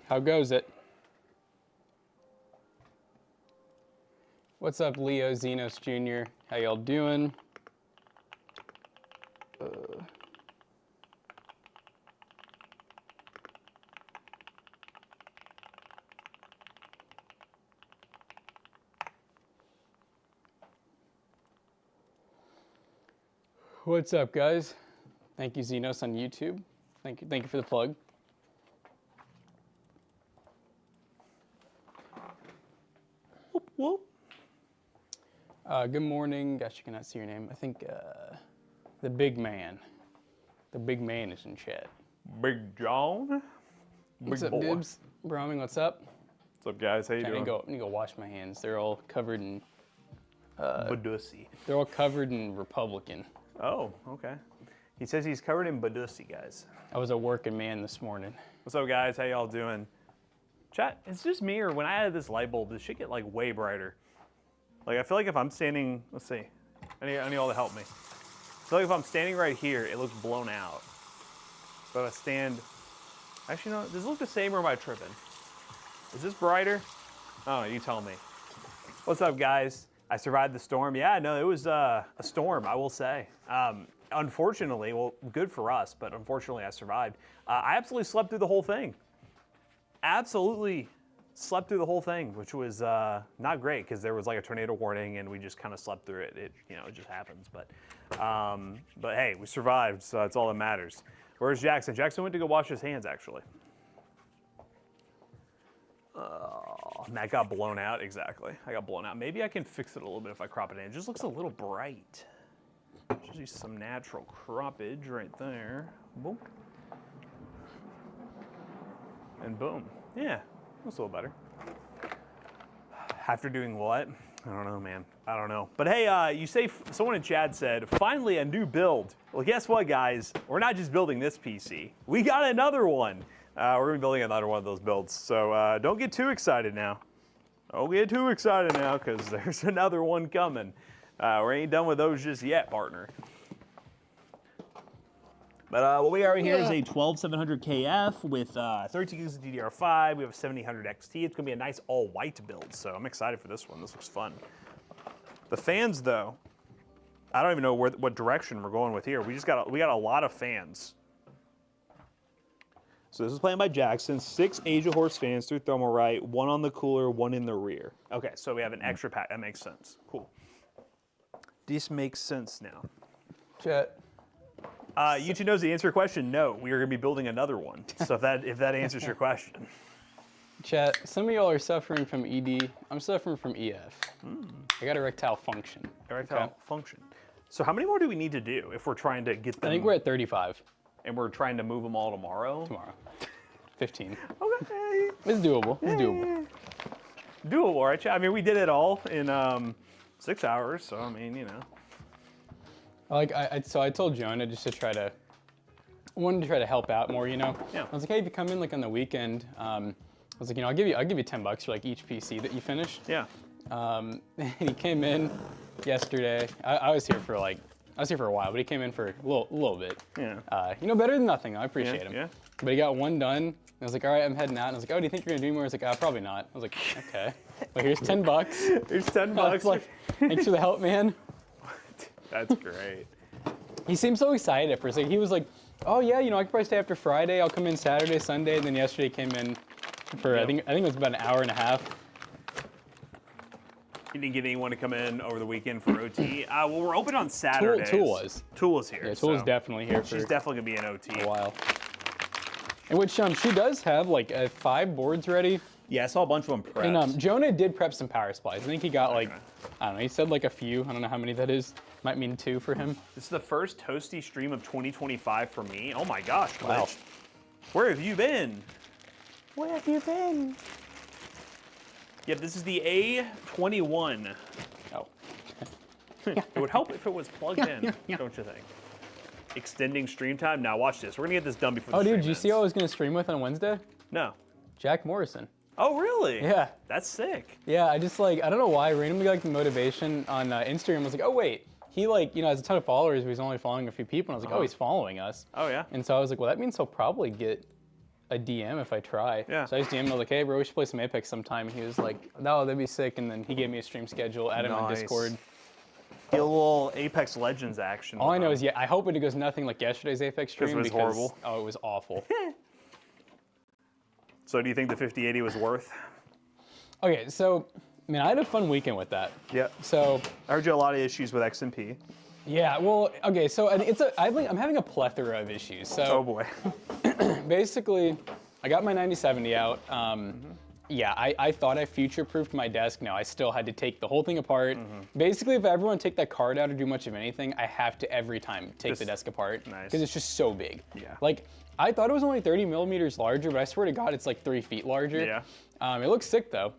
How goes it? What's up, Leo Xenos Jr.? How y'all doing? What's up, guys? Thank you, Xenos on YouTube. Thank you for the plug. Whoop, whoop. Good morning. Gosh, you cannot see your name. I think the big man. The big man is in chat. Big John. What's Big up, boy. Dibs? Brahming, what's up? What's up, guys? How you I doing? need to go wash my hands. They're all covered in. Badussy. They're all covered in Republican. Oh, okay. He says he's covered in Badussy, guys. I was a working man this morning. What's up, guys? How y'all doing? Chat, it's just me, or when I added this light bulb, this should get like way brighter. Like, I feel like if I'm standing, let's see. I need y'all to help me. I feel like if I'm standing right here, it looks blown out. But if I stand, actually, no, does it look the same or am I tripping? Is this brighter? Oh, you tell me. What's up, guys? I survived the storm. Yeah, no, it was a storm, I will say. Unfortunately, well, good for us, but unfortunately I survived. I absolutely slept through the whole thing. Absolutely slept through the whole thing, which was not great because there was like a tornado warning and we just kind of slept through it. It just happens. But hey, we survived, so that's all that matters. Where's Jackson? Jackson went to go wash his hands, actually. That got blown out, exactly. I got blown out. Maybe I can fix it a little bit if I crop it in. It just looks a little bright. Just use some natural croppage right there. Boom. And boom. Yeah, looks a little better. After doing what? I don't know, man. I don't know. But hey, you say, someone in chat said, finally a new build. Well, guess what, guys? We're not just building this PC. We got another one. We're gonna be building another one of those builds. So don't get too excited now. Don't get too excited now, because there's another one coming. We ain't done with those just yet, partner. But what we got right here is a 12700KF with 13 gigs of DDR5. We have a 7800 XT. It's gonna be a nice all-white build, so I'm excited for this one. This looks fun. The fans, though, I don't even know what direction we're going with here. We got a lot of fans. So this is playing by Jackson. 6 Asia Horse fans through Thermalright, 1 on the cooler, 1 in the rear. Okay, so we have an extra pack. That makes sense. Cool. This makes sense now. Chat. YouTube knows the answer to your question. No, we are going to be building another one. So if that answers your question. Chat, some of y'all are suffering from ED. I'm suffering from EF. I got erectile function. Erectile function. So how many more do we need to do if we're trying to get them? I think we're at 35. And we're trying to move them all tomorrow? Tomorrow. 15. Okay. It's doable. It's doable. Doable, right? I mean, we did it all in 6 hours, so I mean, you know. So I told Jonah just to I wanted to try to help out more, you know? Yeah. I was like, hey, if you come in like on the weekend, I was like, you know, I'll give you $10 for like each PC that you finish. Yeah. And he came in yesterday. I was here for a while, but he came in for a little bit. Yeah. You know, better than nothing. I appreciate him. Yeah. But he got one done. And I was like, all right, I'm heading out. And I was like, oh, do you think you're gonna do more? I was like, probably not. I was like, okay. Well, here's $10. Here's 10 I bucks. was like, thanks for the help, man. That's great. He seemed so excited at first. Like, he was like, oh yeah, you know, I could probably stay after Friday. I'll come in Saturday, Sunday. And then yesterday came in for, I think it was about an hour and a half. You didn't get anyone to come in over the weekend for OT? Well, we're open on Saturdays. Tool was here. Yeah, Tool was definitely here for she's definitely going to be an OT. a while. In which she does have like 5 boards ready. Yeah, I saw a bunch of them prepped. And Jonah did prep some power supplies. I think he got like, I don't know, he said like a few. I don't know how many that is. Might mean 2 for him. This is the first toasty stream of 2025 for me. Oh my gosh, Glitch. Wow. Where have you been? Where have you been? Yep, this is the A21. Oh. It would help if it was plugged in, don't you think? Extending stream time? Now watch this. We're gonna get this done before the stream Dude, did you see who I was gonna stream with on Wednesday? No. Jack Morrison. Oh, really? Yeah. That's sick. Yeah, I just like, I don't know why, randomly got like the motivation on Instagram. I was like, oh wait, he like, you know, has a ton of followers, but he's only following a few people. And I was like, oh, he's following us. Oh, yeah? And so I was like, well, that means he'll probably get a DM if I try. Yeah. So I just DM'd him, I was like, hey, bro, we should play some Apex sometime. And he was like, no, that'd be sick. And then he gave me a stream schedule, added him on Nice. Discord. Get a little Apex Legends action. All I know is, I hope it goes nothing like yesterday's Apex stream. It was horrible. Oh, it was awful. So do you think the 5080 was worth? Okay, so, man, I had a fun weekend with that. Yeah. So, I heard you had a lot of issues with XMP. yeah, well, okay, so I'm having a plethora of issues. So, Oh boy. basically, I got my 9070 out. Yeah, I thought I future-proofed my desk. No, I still had to take the whole thing apart. Basically, if I ever want to take that card out or do much of anything, I have to every time take the desk apart. Nice. Because it's just so big. Yeah. Like, I thought it was only 30 millimeters larger, but I swear to God, it's like 3 feet larger. Yeah. It looks sick, though.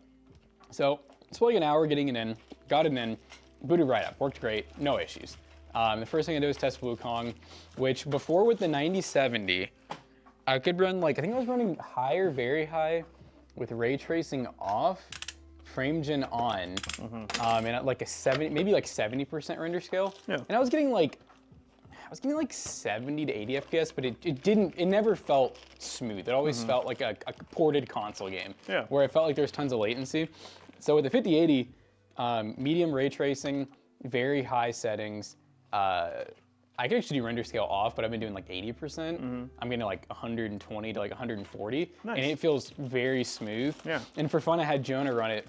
So, it's like an hour getting it in. Got it in. Booted right up. Worked great. No issues. The first thing I did was test Wukong, which before with the 9070, I could run like, I think I was running high or very high with ray tracing off, frame gen on, and at like a 70, maybe like 70% render scale. Yeah. And I was getting like 70 to 80 FPS, but it never felt smooth. It always felt like a ported console game. Yeah. Where it felt like there was tons of latency. So with the 5080, medium ray tracing, very high settings, I could actually do render scale off, but I've been doing like 80%. I'm getting like 120 to like 140, Nice. and it feels very smooth. Yeah. And for fun, I had Jonah run it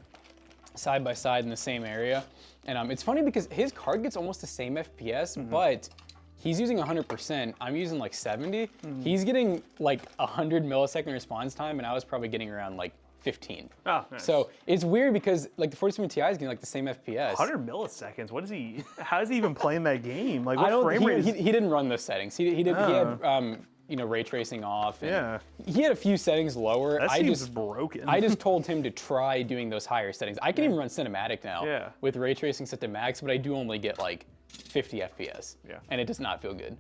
side by side in the same area. And it's funny because his card gets almost the same FPS, but he's using 100%. I'm using like 70. He's getting like 100 millisecond response time, and I was probably getting around like 15. Oh, nice. So it's weird because like the 47 Ti is getting like the same FPS. 100 milliseconds. What is he? How is he even playing that game? Like, what I don't. frame rate? He didn't run those settings. He did. He had ray tracing off. And Yeah. He had a few settings lower. That seems broken. I just told him to try doing those higher settings. I can even run cinematic now. Yeah. With ray tracing set to max, but I do only get like 50 FPS. Yeah. And it does not feel good.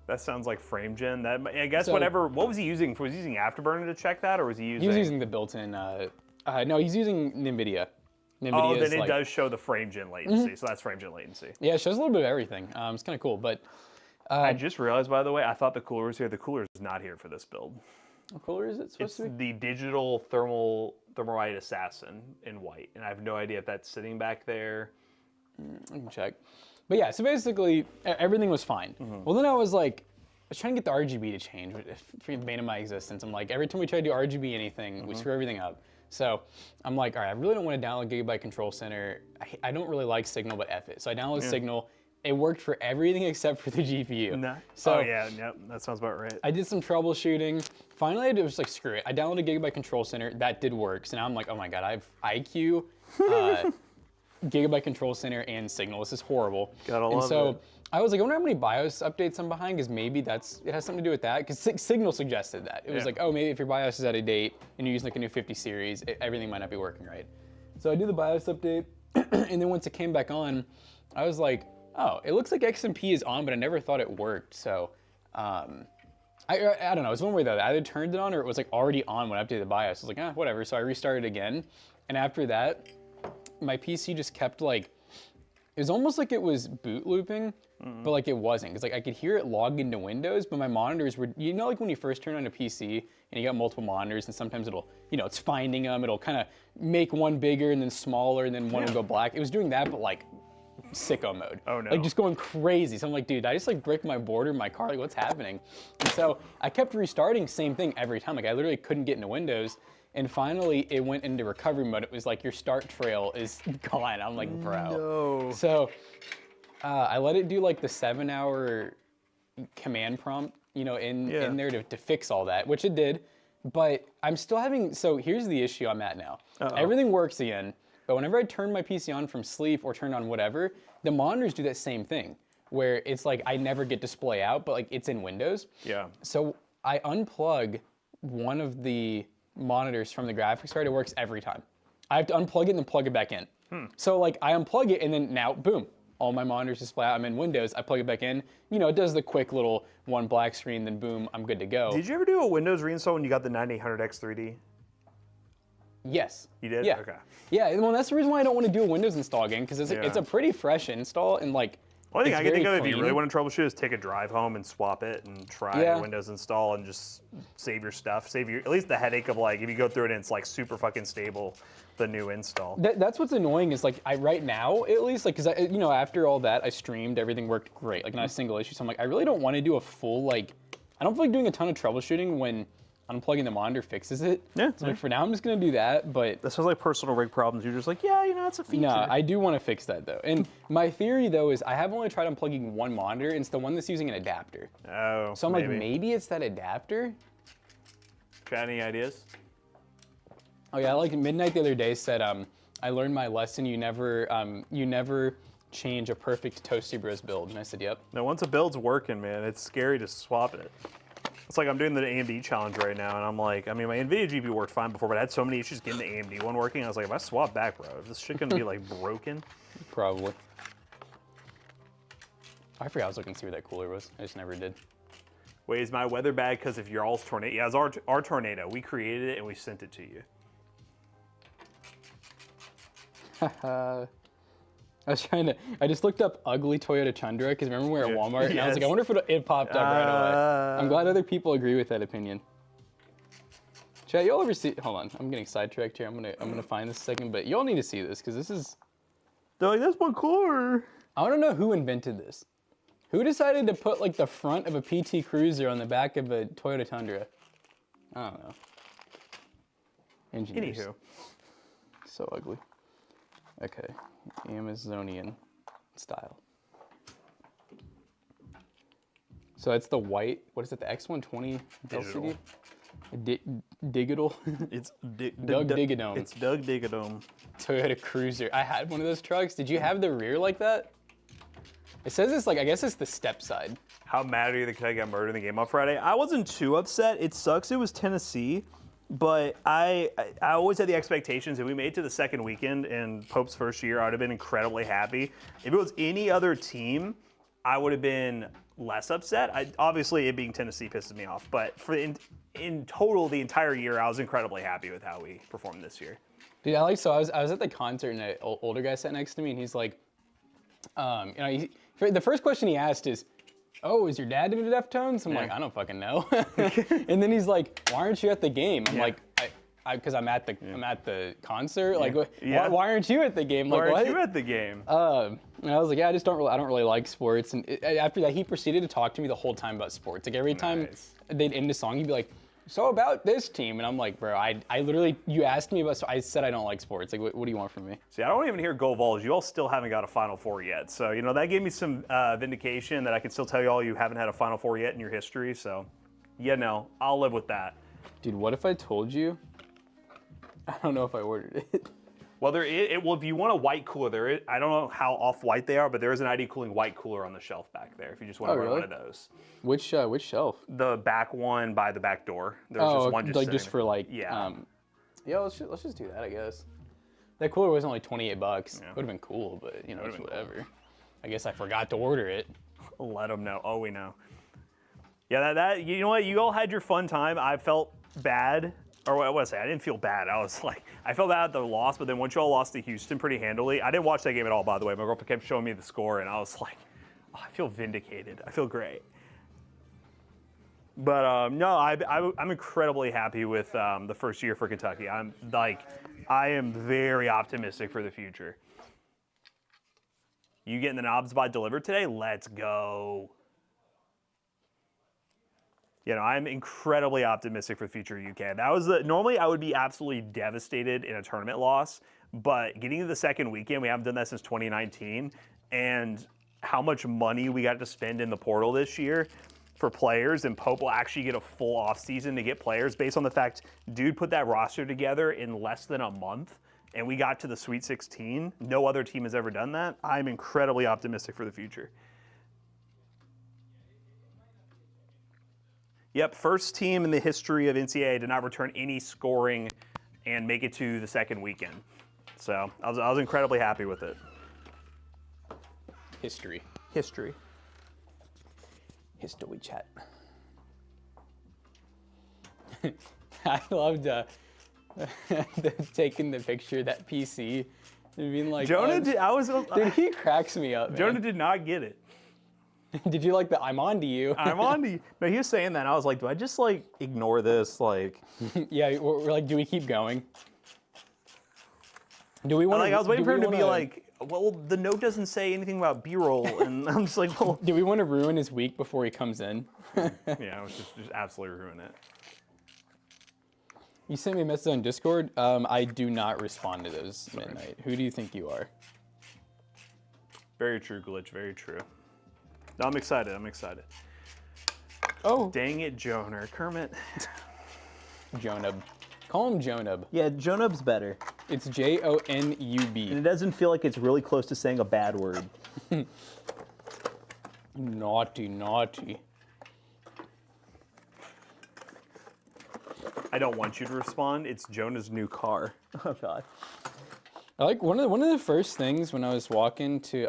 That sounds like frame gen. That I guess So- whatever. What was he using? Was he using Afterburner to check that, or was he using? He was using the built-in. No, he's using NVIDIA. NVIDIA Oh, then is it like, does show the frame gen latency. So that's frame gen latency. Yeah, it shows a little bit of everything. It's kind of cool, but I just realized, by the way, I thought the cooler was here. The cooler is not here for this build. what color is it supposed It's to be? the digital thermalite assassin in white, and I have no idea if that's sitting back there. I can check. But yeah, so basically everything was fine. Well, then I was trying to get the RGB to change, for the bane of my existence. I'm like, every time we try to do RGB anything, we screw everything up. So I'm like, all right, I really don't want to download Gigabyte Control Center. I don't really like Signal, but F it. So I downloaded Signal. It worked for everything except for the GPU. No. So Oh yeah, yep, that sounds about right. I did some troubleshooting. Finally, I was like, screw it. I downloaded Gigabyte Control Center. That did work. So now I'm like, oh my God, I have IQ, Gigabyte Control Center, and Signal. This is horrible. Gotta and love so it. I was like, I wonder how many BIOS updates I'm behind, because maybe it has something to do with that. Because Signal suggested that. It was Yeah. like, oh, maybe if your BIOS is out of date and you're using like a new 50 series, everything might not be working right. So I do the BIOS update, and then once it came back on, I was like, oh, it looks like XMP is on, but I never thought it worked. So I don't know. It's one way though. I either turned it on or it was like already on when I updated the BIOS. I was like, whatever. So I restarted again, and after that, my PC just kept like, it was almost like it was boot looping, but like it wasn't. Because like I could hear it log into Windows, but my monitors were, you know, like when you first turn on a PC and you got multiple monitors, and sometimes it'll, it's finding them. It'll kind of make one bigger and then smaller, and then one will go black. It was doing that, but like sicko mode. Oh no. Like just going crazy. So I'm like, dude, I just like bricked my board or my car. Like, what's happening? And so I kept restarting, same thing every time. Like I literally couldn't get into Windows. And finally, it went into recovery mode. It was like, your start trail is gone. I'm like, bro. No. So I let it do like the 7-hour command prompt, in there to fix all that, which it did. But I'm still having, so here's the issue I'm at now. Everything works again, but whenever I turn my PC on from sleep or turn on whatever, the monitors do that same thing, where it's like I never get display out, but like it's in Windows. Yeah. So I unplug one of the monitors from the graphics card. It works every time. I have to unplug it and then plug it back in. So like I unplug it and then now, boom, all my monitors display out. I'm in Windows. I plug it back in. It does the quick little one black screen, then boom, I'm good to go. Did you ever do a Windows reinstall when you got the 9800X 3D? Yes. You did? Yeah. Okay. Yeah, well, that's the reason why I don't want to do a Windows install again, because it's a pretty fresh install, and like Only thing It's I can think of very if you clean. really want to troubleshoot is take a drive home and swap it and try Yeah. Windows install and just save your stuff. Save your, at least the headache of like, if you go through it and it's like super fucking stable, the new install. That's what's annoying is like right now at least like because you know after all that I streamed, everything worked great, like not a single issue. So I'm like I really don't want to do a full like I don't feel like doing a ton of troubleshooting when unplugging the monitor fixes it. Yeah, So like for now I'm just gonna do that, but This sounds like personal rig problems. You're just like, yeah, you know, it's a feature. no, I do want to fix that though. And my theory though is I have only tried unplugging one monitor, and it's the one that's using an adapter. Oh, So I'm like maybe it's that adapter. Got any ideas? Oh yeah, like Midnight the other day said, I learned my lesson. You never change a perfect Toasty Bros build. And I said, yep. No, once a build's working, man, it's scary to swap it. It's like I'm doing the AMD challenge right now, and I'm like, I mean, my NVIDIA GPU worked fine before, but I had so many issues getting the AMD one working. I was like, if I swap back, bro, is this shit gonna be like broken? Probably. I forgot I was looking to see where that cooler was. I just never did. Wait, is my weather bad because of y'all's tornado? Yeah, it's our tornado. We created it and we sent it to you. I just looked up ugly Toyota Tundra because remember we were at Walmart and I was like, I wonder if it popped up right away. I'm glad other people agree with that opinion. Chat, y'all ever see? Hold on, I'm getting sidetracked here. I'm gonna find this a second, but y'all need to see this because this is. They're like, that's my car. I want to know who invented this. Who decided to put like the front of a PT Cruiser on the back of a Toyota Tundra? I don't know. Engineers. Anywho. So ugly. Okay, Amazonian style. So that's the white, what is it, the X120 Digital. LCD? Digital? It's Doug Digadome. It's Doug Digadome. Toyota Cruiser. I had one of those trucks. Did you have the rear like that? It says it's like, I guess it's the step side. How mad are you that Kentucky got murdered in the game on Friday? I wasn't too upset. It sucks. It was Tennessee. But I always had the expectations if we made it to the second weekend in Pope's first year, I would have been incredibly happy. If it was any other team, I would have been less upset. Obviously, it being Tennessee pisses me off. But for in total, the entire year, I was incredibly happy with how we performed this year. Dude, I was at the concert and an older guy sat next to me and he's like, the first question he asked is, oh, is your dad into Deftones? I'm like, I don't fucking know. And then he's like, why aren't you at the game? I'm like, because I'm at the concert. Like, why aren't you at the game? Like, why aren't what? you at the game? And I was like, yeah, I don't really like sports. And after that, he proceeded to talk to me the whole time about sports. Like every time they'd end a song, he'd be like, so about this team, and I'm like, bro, I literally, you asked me about, so I said I don't like sports. Like, what do you want from me? See, I don't even hear Go Vols. You all still haven't got a Final Four yet. So, you know, that gave me some vindication that I can still tell you all you haven't had a Final Four yet in your history. So, yeah, no, I'll live with that. Dude, what if I told you? I don't know if I ordered it. Well, well, if you want a white cooler, I don't know how off-white they are, but there is an ID Cooling white cooler on the shelf back there if you just want to run one of those. Which shelf? The back one by the back door. There's just one like just for like, yeah. Yeah, let's just do that, I guess. That cooler was only $28. It would have been cool, but you know, it's whatever. Cool. I guess I forgot to order it. Let them know. Oh, we know. Yeah, that you know what? You all had your fun time. I felt bad. Or what was I? I didn't feel bad. I was like, I felt bad at the loss, but then once you all lost to Houston pretty handily, I didn't watch that game at all, by the way. My girlfriend kept showing me the score, and I was like, oh, I feel vindicated. I feel great. But no, I'm incredibly happy with the first year for Kentucky. I am very optimistic for the future. You getting the knobs by delivered today? Let's go. You know, I'm incredibly optimistic for the future of UK. That was normally I would be absolutely devastated in a tournament loss, but getting to the second weekend, we haven't done that since 2019, and how much money we got to spend in the portal this year for players, and Pope will actually get a full off season to get players based on the fact, dude put that roster together in less than a month, and we got to the Sweet 16. No other team has ever done that. I'm incredibly optimistic for the future. Yep, first team in the history of NCAA to not return any scoring and make it to the second weekend. So I was incredibly happy with it. History chat. I loved taking the picture of that PC Being like, Jonah, dude, he cracks me up, man. Jonah did not get it. Did you like the I'm on to you? I'm on to you. No, he was saying that. And I was like, do I just like ignore this? Like, Yeah, we're like, do we keep going? Do we want? like, I was waiting for him to be like, well, the note doesn't say anything about B-roll, and I'm just like, well, do we want to ruin his week before he comes in? yeah, I was just absolutely ruin it. You sent me a message on Discord. I do not respond to those midnight. Who do you think you are? Very true, Glitch. Very true. No, I'm excited. I'm excited. Oh, Dang it, Jonah. Kermit. Jonub. Call him Jonub. Yeah, Jonub's better. It's Jonub. And it doesn't feel like it's really close to saying a bad word. Naughty, naughty. I don't want you to respond. It's Jonah's new car. Oh, God. I like one of the first things when I was walking to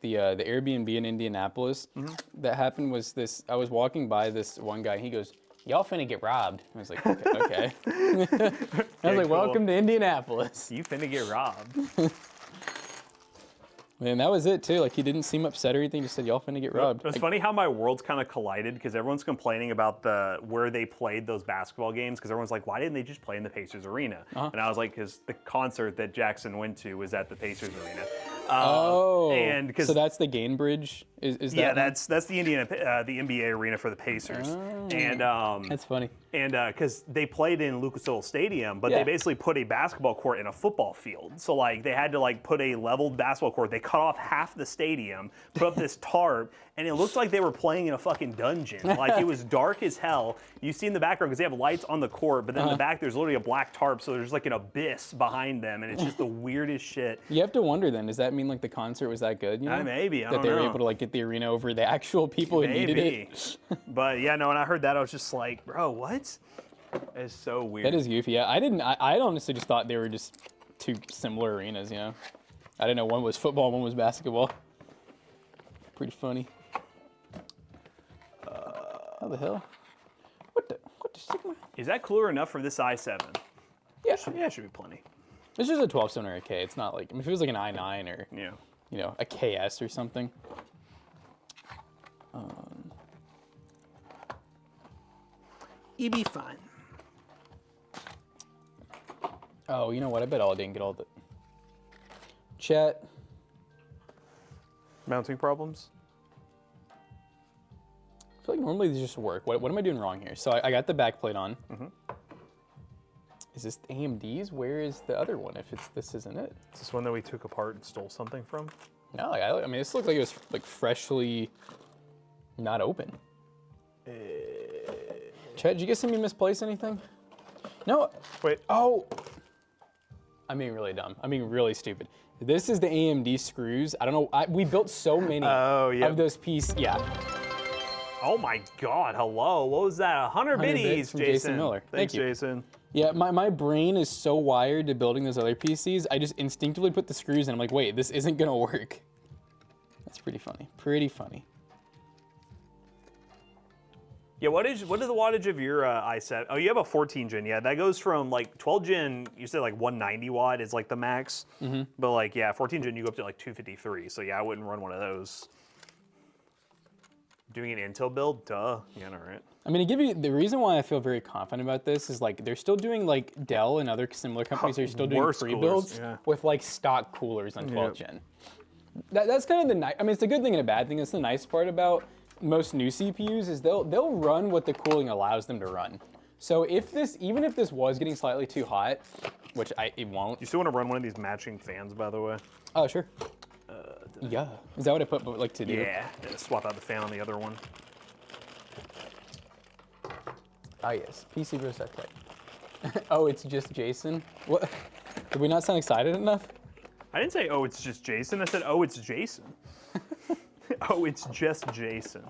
the Airbnb in Indianapolis that happened was this. I was walking by this one guy. And he goes, "Y'all finna get robbed." I was like, okay. I was like, cool. "Welcome to Indianapolis." You finna get robbed. And that was it too. Like he didn't seem upset or anything. Just said, "Y'all finna get robbed." It's funny how my worlds kind of collided because everyone's complaining about where they played those basketball games because everyone's like, why didn't they just play in the Pacers Arena? And I was like, because the concert that Jackson went to was at the Pacers Arena. And so that's the Gainbridge. Is that? Yeah, that's the the NBA arena for the Pacers. And that's funny. And because they played in Lucas Oil Stadium, but Yeah. they basically put a basketball court in a football field. So like they had to like put a leveled basketball court. They cut off half the stadium, put up this tarp, and it looked like they were playing in a fucking dungeon. Like it was dark as hell. You see in the background because they have lights on the court, but then in the back there's literally a black tarp, so there's like an abyss behind them, and it's just the weirdest shit. You have to wonder then. Does that mean like the concert was that good? You know? Maybe I that don't they were know. able to like get the arena over the actual people who needed it. But yeah, no. When I heard that, I was just like, bro, what? It's so weird. That is goofy. Yeah, I honestly just thought they were just two similar arenas. You know, I didn't know one was football, one was basketball. Pretty funny. How the hell? What the Sigma? Is that cooler enough for this i7? Yeah, Yeah, it should be plenty. it's just a 12 or a K. It's not like if it was like an i9 or Yeah. you know a KS or something. You'd be fine. Oh, you know what? I bet I didn't get all the chat. Mounting problems? I feel like normally these just work. What am I doing wrong here? So I got the backplate on. Is this AMD's? Where is the other one? If this isn't it? Is this one that we took apart and stole something from? No, like, I mean, this looked like it was like freshly not open. Chat, did you guys see me misplace anything? No. Wait. Oh. I'm being really dumb. I'm being really stupid. This is the AMD screws. I don't know. We built so many of those pieces. Yeah. Oh my God, hello. What was that? 100 biddies, from Jason Miller. Thanks, Thank you. Jason. Yeah, my brain is so wired to building those other PCs, I just instinctively put the screws in. I'm like, wait, this isn't gonna work. That's pretty funny. Pretty funny. Yeah, what is the wattage of your i7? Oh, you have a 14 gen. Yeah, that goes from like 12 gen, you said like 190 watt is like the max. But like, yeah, 14 gen, you go up to like 253. So yeah, I wouldn't run one of those. Doing an Intel build? Duh. Yeah, all right. I mean, to give you the reason why I feel very confident about this is like they're still doing like Dell and other similar companies are still doing Worse pre-builds coolers, yeah. with like stock coolers on 12 gen. That's kind of the nice. I mean, it's a good thing and a bad thing. That's the nice part about most new CPUs is they'll run what the cooling allows them to run. So even if this was getting slightly too hot, which it won't. You still want to run one of these matching fans, by the way? Oh sure. Yeah. Is that what I put like to do? Yeah. Swap out the fan on the other one. Ah yes. PC Bro Set Tech. Oh, it's just Jason. What? Did we not sound excited enough? I didn't say, oh, it's just Jason. I said, oh, it's Jason. Oh, it's just Jason.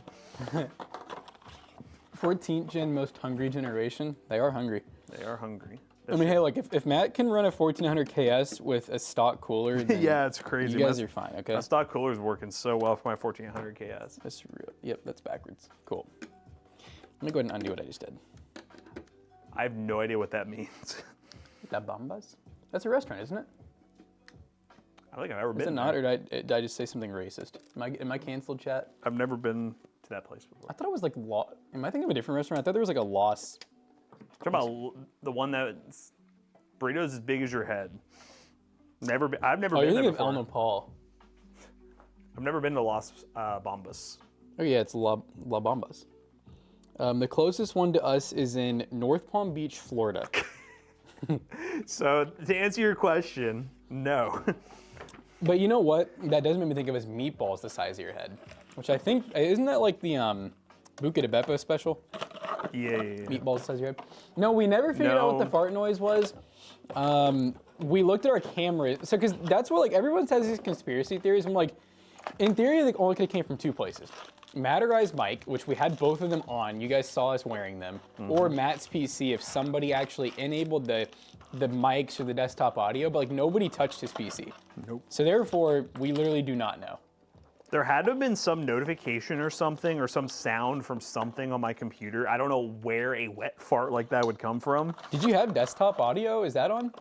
14th gen most hungry generation. They are hungry. They are hungry. I mean, hey, like if Matt can run a 1400 KS with a stock cooler, then Yeah, it's crazy. you guys are fine, okay? My stock cooler is working so well for my 1400 KS. That's real. Yep, that's backwards. Cool. Let me go ahead and undo what I just did. I have no idea what that means. La Bambas? That's a restaurant, isn't it? I don't think I've ever Is been it not, there. or did I just say something racist? Am I canceled, chat? I've never been to that place before. I thought it was like Am I thinking of a different restaurant? I thought there was like a Lost. Talking about the one that's burritos as big as your head. I've never Oh, been you're there thinking of before. El Nopal. I've never been to Las Bambas. Oh yeah, it's La Bambas. The closest one to us is in North Palm Beach, Florida. So to answer your question, no. But you know what? That does make me think of as meatballs the size of your head, which I think isn't that like the Buca de Beppo special? Yeah. Meatballs the size of your head. No, we never figured out what No. the fart noise was. We looked at our camera, so because that's where like everyone says these conspiracy theories. I'm like, in theory, they only could have came from two places. Matt or I's mic, which we had both of them on. You guys saw us wearing them. Or Matt's PC if somebody actually enabled the mics or the desktop audio, but like nobody touched his PC. Nope. So therefore, we literally do not know. There had to have been some notification or something, or some sound from something on my computer. I don't know where a wet fart like that would come from. Did you have desktop audio? Is that on?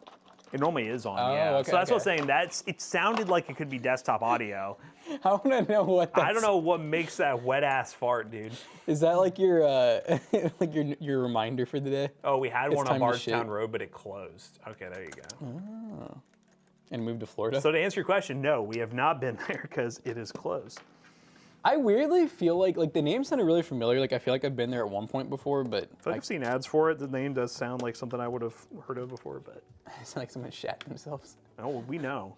It normally is on, Oh, yeah. okay, So that's what I'm okay. saying. It sounded like it could be desktop audio. How would I know what that's... I don't know what makes that wet ass fart, dude. Is that like your like your reminder for the day? Oh, we had It's one on time to Bardstown shit. Road, but it closed. Okay, there you go. And moved to Florida? So to answer your question, no, we have not been there because it is closed. I weirdly feel like the name sounded really familiar. Like I feel like I've been there at one point before, but I feel like I've seen ads for it. The name does sound like something I would have heard of before, but it's like someone shat themselves. no, we know.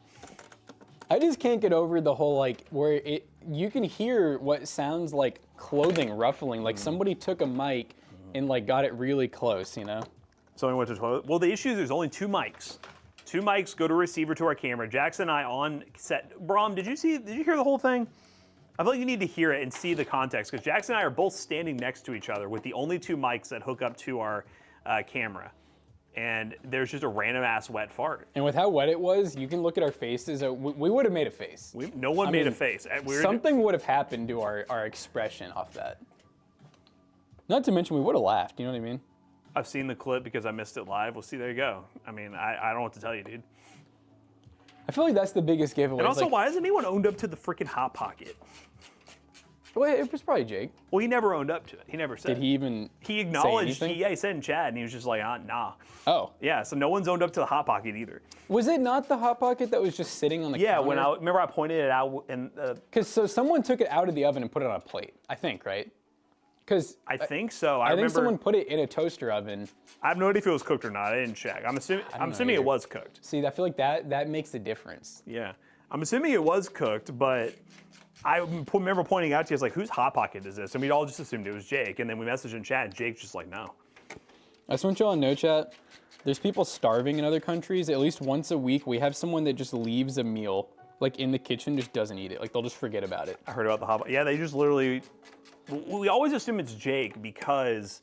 I just can't get over the whole like where you can hear what sounds like clothing ruffling, like somebody took a mic and like got it really close, you know? So we went to the toilet. Well, the issue is there's only two mics. Two mics go to receiver to our camera. Jackson and I on set. Brom, did you hear the whole thing? I feel like you need to hear it and see the context because Jackson and I are both standing next to each other with the only two mics that hook up to our camera. And there's just a random ass wet fart. And with how wet it was, you can look at our faces. We would have made a face. No one made a mean, face. Something would have happened to our expression off that. Not to mention we would have laughed, you know what I mean? I've seen the clip because I missed it live. Well, see, there you go. I mean, I don't know what to tell you, dude. I feel like that's the biggest giveaway. And It's also, like, why hasn't anyone owned up to the freaking Hot Pocket? well, it was probably Jake. Well, he never owned up to it. He never said. Did he even He acknowledged. anything? He said in chat, and he was just like, nah. Oh. Yeah, so no one's owned up to the Hot Pocket either. Was it not the Hot Pocket that was just sitting on the Yeah, counter? when I remember I pointed it out, and Because so someone took it out of the oven and put it on a plate, I think, right? Because I think so. I think remember. someone put it in a toaster oven. I have no idea if it was cooked or not. I didn't check. I'm assuming. know I'm assuming either. it was cooked. See, I feel like that makes a difference. Yeah, I'm assuming it was cooked, but I remember pointing out to you, I was like, "Whose Hot Pocket is this?" And we'd all just assumed it was Jake, and then we messaged in chat, and Jake's just like, "No." I just want y'all to know, chat, there's people starving in other countries. At least once a week, we have someone that just leaves a meal, like in the kitchen, just doesn't eat it. Like they'll just forget about it. I heard about the Hot Pocket. Yeah, they just literally. We always assume it's Jake because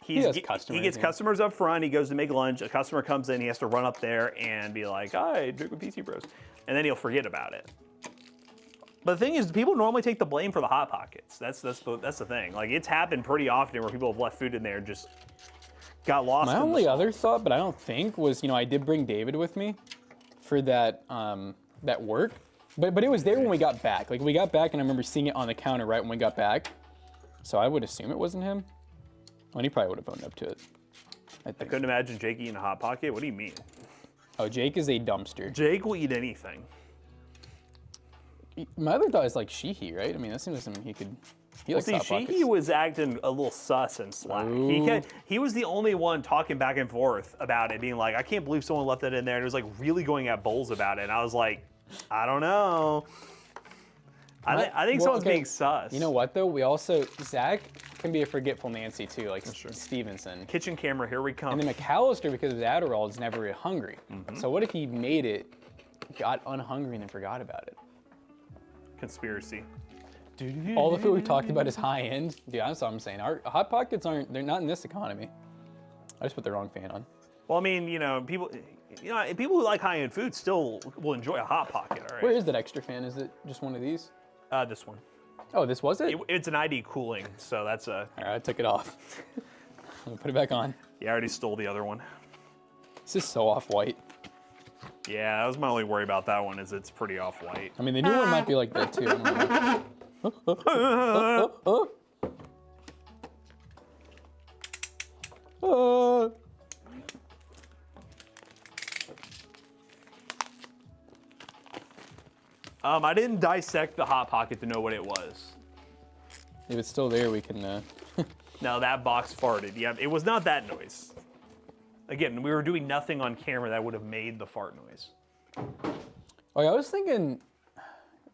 he has gets customers, yeah. customers up front. He goes to make lunch. A customer comes in. He has to run up there and be like, "Hi, drink with PC Bros," and then he'll forget about it. But the thing is, people normally take the blame for the Hot Pockets. That's the thing. Like it's happened pretty often where people have left food in there and just got lost. My in the only sauce. other thought, but I don't think, was, I did bring David with me for that that work. But it was there when we got back. Like we got back and I remember seeing it on the counter right when we got back. So I would assume it wasn't him. Well, he probably would have owned up to it. I I think. couldn't imagine Jake eating a Hot Pocket. What do you mean? Oh, Jake is a dumpster. Jake will eat anything. My other thought is like Sheehy, right? I mean, that seems like something he could. He likes See, Hot Pockets. Sheehy was acting a little sus and slack. Ooh. He was the only one talking back and forth about it, being like, I can't believe someone left that in there. And it was like really going at Bowles about it. And I was like, I don't know. I think Well, someone's okay. being sus. You know what though? We also Zach can be a forgetful Nancy too, like Stevenson. Kitchen camera, here we come. And then McAllister, because of his Adderall, is never hungry. Mm-hmm. So what if he made it, got unhungry, and then forgot about it? Conspiracy. All the food we talked about is high end. Dude, that's what I'm saying. Our Hot Pockets they're not in this economy. I just put the wrong fan on. Well, I mean, people who like high-end food still will enjoy a Hot Pocket, all right? Where is that extra fan? Is it just one of these? This one. Oh, this was it? It's an ID cooling, so that's a... All right, I took it off. I'm gonna put it back on. Yeah, I already stole the other one. This is so off-white. Yeah, that was my only worry about that one, is it's pretty off-white. I mean, the new one might be like that too. I don't know. I didn't dissect the Hot Pocket to know what it was. If it's still there, we can. No, that box farted. Yeah, it was not that noise. Again, we were doing nothing on camera that would have made the fart noise. Oh, yeah, I was thinking,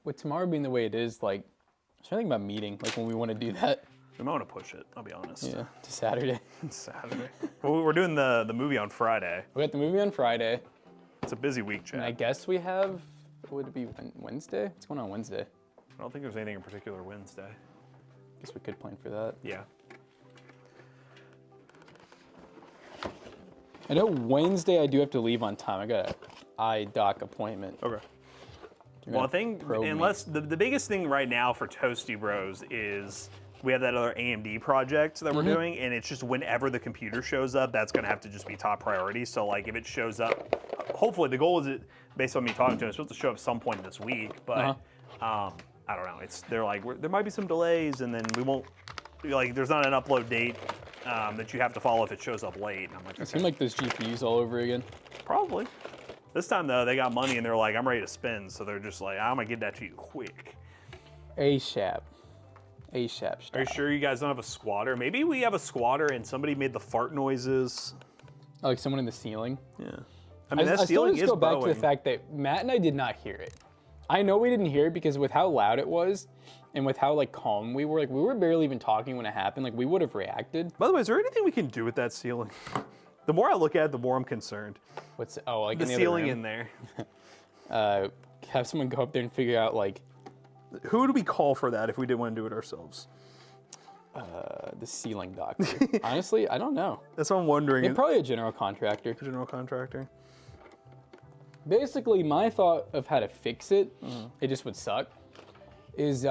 with tomorrow being the way it is, like, I was trying to think about meeting, like when we want to do that. I'm going to push it, I'll be honest. Yeah, to Saturday. It's Saturday. Well, we're doing the movie on Friday. We got the movie on Friday. It's a busy week, Chad. And I guess we have, would it be Wednesday? What's going on Wednesday? I don't think there's anything in particular Wednesday. Guess we could plan for that. Yeah. I know Wednesday I do have to leave on time. I got an eye doc appointment. Okay. You're Well, I gonna think probe me. unless the biggest thing right now for Toasty Bros is we have that other AMD project that we're doing, and it's just whenever the computer shows up, that's going to have to just be top priority. So like if it shows up, hopefully the goal is, based on me talking to them, it's supposed to show up some point this week, but I don't know. They're like, there might be some delays, and then we won't, like there's not an upload date that you have to follow if it shows up late. And I'm like, It seemed like those GPUs all over again. probably. This time though, they got money and they're like, I'm ready to spend. So they're just like, I'm gonna get that to you quick. ASAP. Are you sure you guys don't have a squatter? Maybe we have a squatter and somebody made the fart noises. Oh, like someone in the ceiling? Yeah. I mean, that I still ceiling just is go back to bowing. the fact that Matt and I did not hear it. I know we didn't hear it because with how loud it was and with how like calm we were barely even talking when it happened. Like we would have reacted. By the way, is there anything we can do with that ceiling? The more I look at it, the more I'm concerned. Like The in the ceiling other in there. room. Have someone go up there and figure out like Who do we call for that if we did want to do it ourselves? the ceiling doctor. Honestly, I don't know. That's what I'm wondering. They're probably a general contractor. General contractor. Basically, my thought of how to fix it, it just would suck, is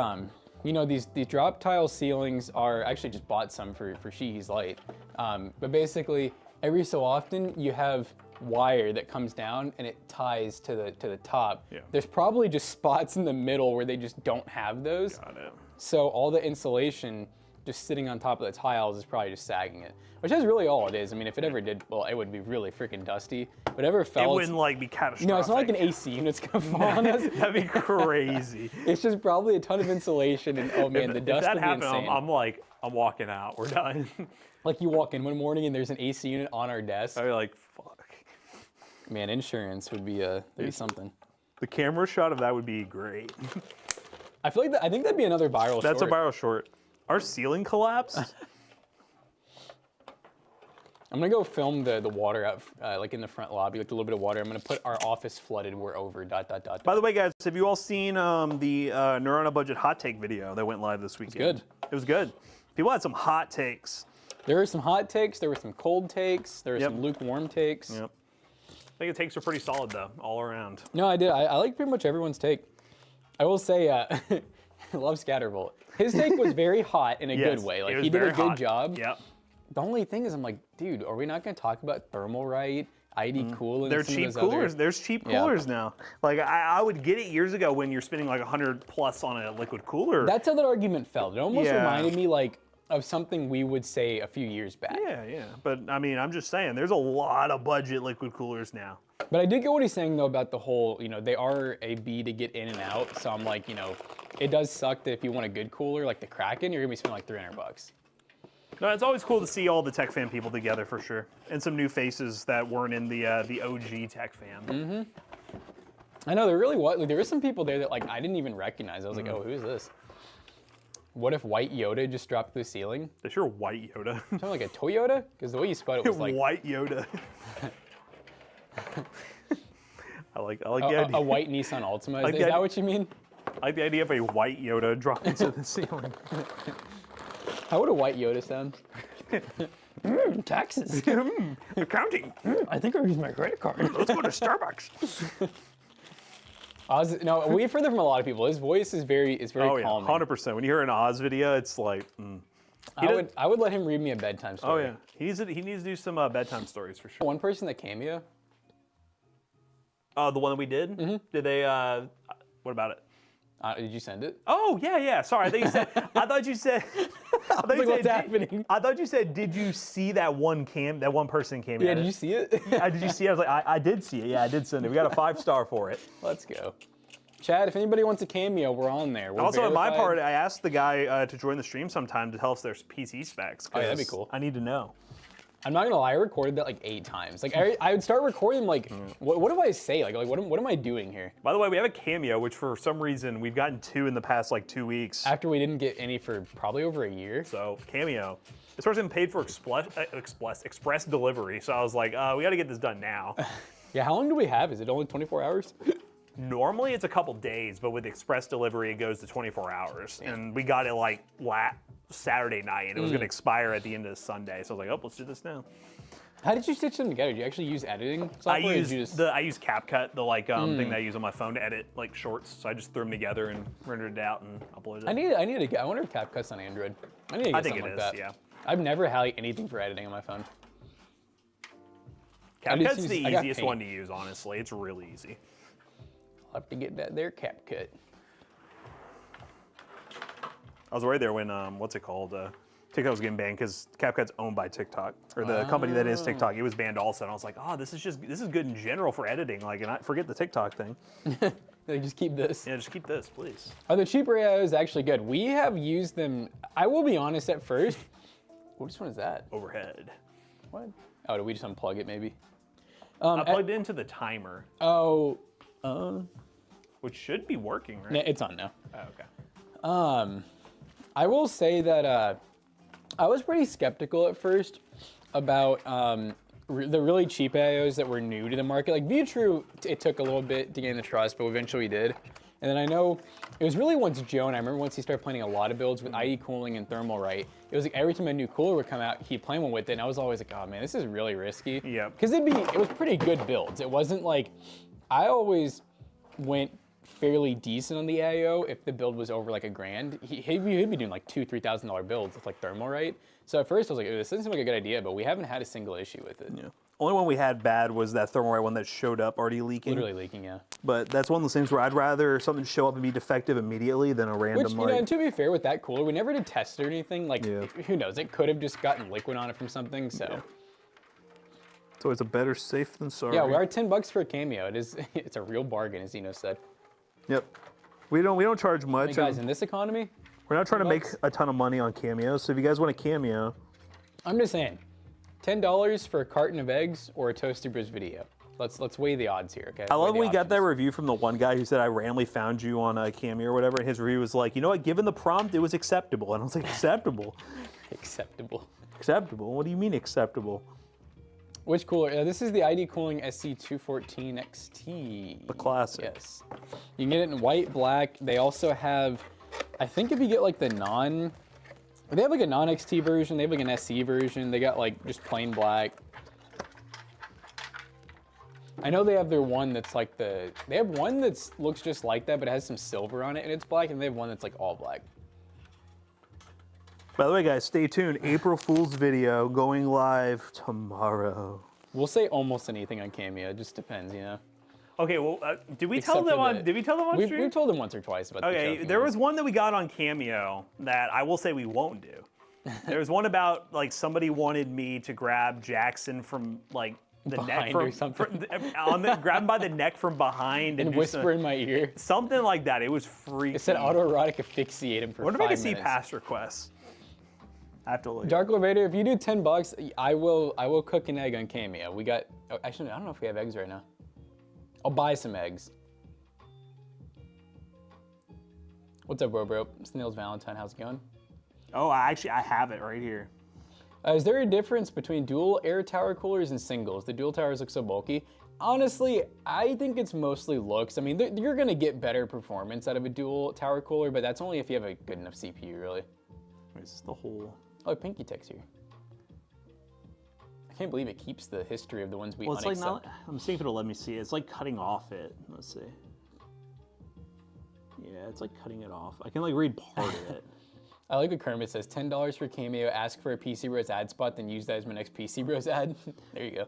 you know, these drop tile ceilings are, actually just bought some for Sheehy's Light. But basically, every so often you have wire that comes down and it ties to the top. Yeah. There's probably just spots in the middle where they just don't have those. Got it. So all the insulation just sitting on top of the tiles is probably just sagging it, which is really all it is. I mean, if it ever did, well, it would be really freaking dusty. Whatever fell, It wouldn't like be catastrophic. no, it's not like an AC unit's gonna fall on us. That'd be crazy. It's just probably a ton of insulation, and oh man, the If dust that would be happened, insane. I'm walking out. We're done. Like you walk in one morning and there's an AC unit on our desk. I'd be like, fuck. Man, insurance would be that'd be something. The camera shot of that would be great. I feel like I think that'd be another viral. That's short. a viral short. Our ceiling collapsed. I'm gonna go film the water out like in the front lobby, like a little bit of water. I'm gonna put our office flooded. We're over. ... By the way, guys, have you all seen the Neuron on a Budget hot take video that went live this weekend? good. It was good. People had some hot takes. There were some hot takes. There were some cold takes. There were Yep. some lukewarm takes. Yep. I think the takes are pretty solid though, all around. No, I did. I like pretty much everyone's take. I will say, I love Scatterbolt. His take was very hot in a Yes, good way. it Like was he did a very good hot. job. Yep. The only thing is, I'm like, dude, are we not going to talk about thermal right, ID cooling? They're and some of cheap those coolers. Other... There's cheap Yeah. coolers now. Like I would get it years ago when you're spending like 100 plus on a liquid cooler. That's how that argument felt. It almost Yeah. reminded me like of something we would say a few years back. Yeah. But I mean, I'm just saying, there's a lot of budget liquid coolers now. But I did get what he's saying though about the whole, you know, they are a B to get in and out. So I'm like, you know, it does suck that if you want a good cooler like the Kraken, you're gonna be spending like $300. No, it's always cool to see all the Tech Fan people together for sure, and some new faces that weren't in the OG Tech Fan. I know there really was. Like, there were some people there that like I didn't even recognize. I was like, oh, who's this? What if White Yoda just dropped through the ceiling? They sure White Yoda. Sounded like a Toyota? Because the way you spelled it was like White Yoda. I like the idea. a white Nissan Altima. Like Is the that idea- what you mean? I like the idea of a White Yoda dropping to the ceiling. How would a White Yoda sound? Taxes. Accounting. I think I'll use my credit card. Let's go to Starbucks. No, we've heard that from a lot of people. His voice is very Oh yeah, calming. 100%. When you hear an Oz video, it's like. I would let him read me a bedtime Oh story. yeah, he needs to do some bedtime stories for sure. One person that Cameo. One person that Cameo. One person that Cameo. The one that we did? Mm-hmm. Did they, what about it? Did you send it? Oh, yeah. Sorry, I thought you said, What's happening? I thought you said, did you see that one person came Yeah, in? did you see it? Yeah, did you see it? I was like, I did see it. Yeah, I did send it. We got a 5-star for it. Let's go. Chad, if anybody wants a cameo, we're on there. We're Also, on my verified. part, I asked the guy to join the stream sometime to tell us their PC specs. Oh, yeah, that'd be cool. I need to know. I'm not gonna lie, I recorded that like 8 times. Like I would start recording like, what do I say? Like what am I doing here? By the way, we have a Cameo, which for some reason we've gotten 2 in the past like 2 weeks. After we didn't get any for probably over a year. So Cameo. This person paid for express delivery, so I was like, we got to get this done now. Yeah, how long do we have? Is it only 24 hours? Normally it's a couple days, but with express delivery it goes to 24 hours, and we got it like Saturday night, and it was going to expire at the end of Sunday. So I was like, oh, let's do this now. How did you stitch them together? Did you actually use editing software? I or did you used just... I used CapCut, the thing that I use on my phone to edit like shorts. So I just threw them together and rendered it out and uploaded it. I need to get. I wonder if CapCut's on Android. I need to get I think something it like is, that. yeah. I've never had anything for editing on my phone. CapCut's the easiest one to use, honestly. It's really easy. I'll have to get that there CapCut. I was worried there when what's it called? TikTok was getting banned because CapCut's owned by TikTok, or the company that is TikTok. It was banned also, and I was like, oh, this is good in general for editing. Like, and I forget the TikTok thing. Like, just keep this. Yeah, just keep this, please. Are the cheaper AIOs actually good? We have used them. I will be honest. At first, which one is that? Overhead. What? Oh, did we just unplug it maybe? I plugged it into the timer, Oh, which should be working, right? no, it's on now. Oh, okay. I will say that I was pretty skeptical at first about the really cheap AIOs that were new to the market. Like ViewTrue, it took a little bit to gain the trust, but eventually we did. And then I know it was really once Joe, and I remember once he started planning a lot of builds with IE cooling and thermal, right? It was like every time a new cooler would come out, he'd plan one with it, and I was always like, oh man, this is really risky. Yeah. Because it was pretty good builds. It wasn't like, I always went fairly decent on the AIO if the build was over like $1,000. He'd be doing like $2,000, $3,000 builds with like thermal, right? So at first I was like, this doesn't seem like a good idea, but we haven't had a single issue with it. Yeah. Only one we had bad was that thermal one that showed up already leaking. Literally leaking, yeah. But that's one of those things where I'd rather something show up and be defective immediately than a random Which, you know, and to be fair with that cooler, we never did test it or anything. Like, who knows? It could have just gotten liquid on it from something, so. Yeah. It's always a better safe than sorry. Yeah, we are $10 for a Cameo. It's a real bargain, as Zeno said. Yep. We don't charge much. Hey guys, in this economy, we're not trying to make $10. a ton of money on Cameos, so if you guys want a Cameo. I'm just saying, $10 for a carton of eggs or a Toasty Bridge video. Let's weigh the odds here, okay? I love we got that review from the one guy who said I randomly found you on a Cameo or whatever, and his review was like, you know what, given the prompt, it was acceptable. And I was like, acceptable? Acceptable. Acceptable? What do you mean acceptable? Which cooler? This is the ID Cooling SC214 XT. The classic. Yes. You can get it in white, black. They also have, I think if you get like the they have like a non-XT version, they have like an SC version. They got like just plain black. I know they have their one that's like they have one that looks just like that, but it has some silver on it and it's black, and they have one that's like all black. By the way, guys, stay tuned. April Fool's video going live tomorrow. We'll say almost anything on Cameo. It just depends, you know. Okay, well, did we Except tell them for on? Did we tell them on stream? We've told them once or twice about the Okay, choking there ones. was one that we got on Cameo that I will say we won't do. There was one about like somebody wanted me to grab Jackson from like the neck Behind from or something. grab him by the neck from behind and And whisper in my ear. something like that. It was freaky. It said autoerotic asphyxiate him for 5 What if I minutes. can see past requests? I have to look. Dark Elevator, if you do $10, I will cook an egg on Cameo. We got, actually, I don't know if we have eggs right now. I'll buy some eggs. What's up, bro? Snails Valentine, how's it going? Oh, I have it right here. Is there a difference between dual air tower coolers and singles? The dual towers look so bulky. Honestly, I think it's mostly looks. I mean, you're gonna get better performance out of a dual tower cooler, but that's only if you have a good enough CPU, really. Wait, is this the whole? Oh, Pinky Tech's here. I can't believe it keeps the history of the ones we Well, it's like unaccept. not. I'm seeing if it'll let me see it. It's like cutting off it. Let's see. Yeah, it's like cutting it off. I can like read part of it. I like what Kermit says, $10 for Cameo, ask for a PC Bros ad spot, then use that as my next PC Bros ad. There you go.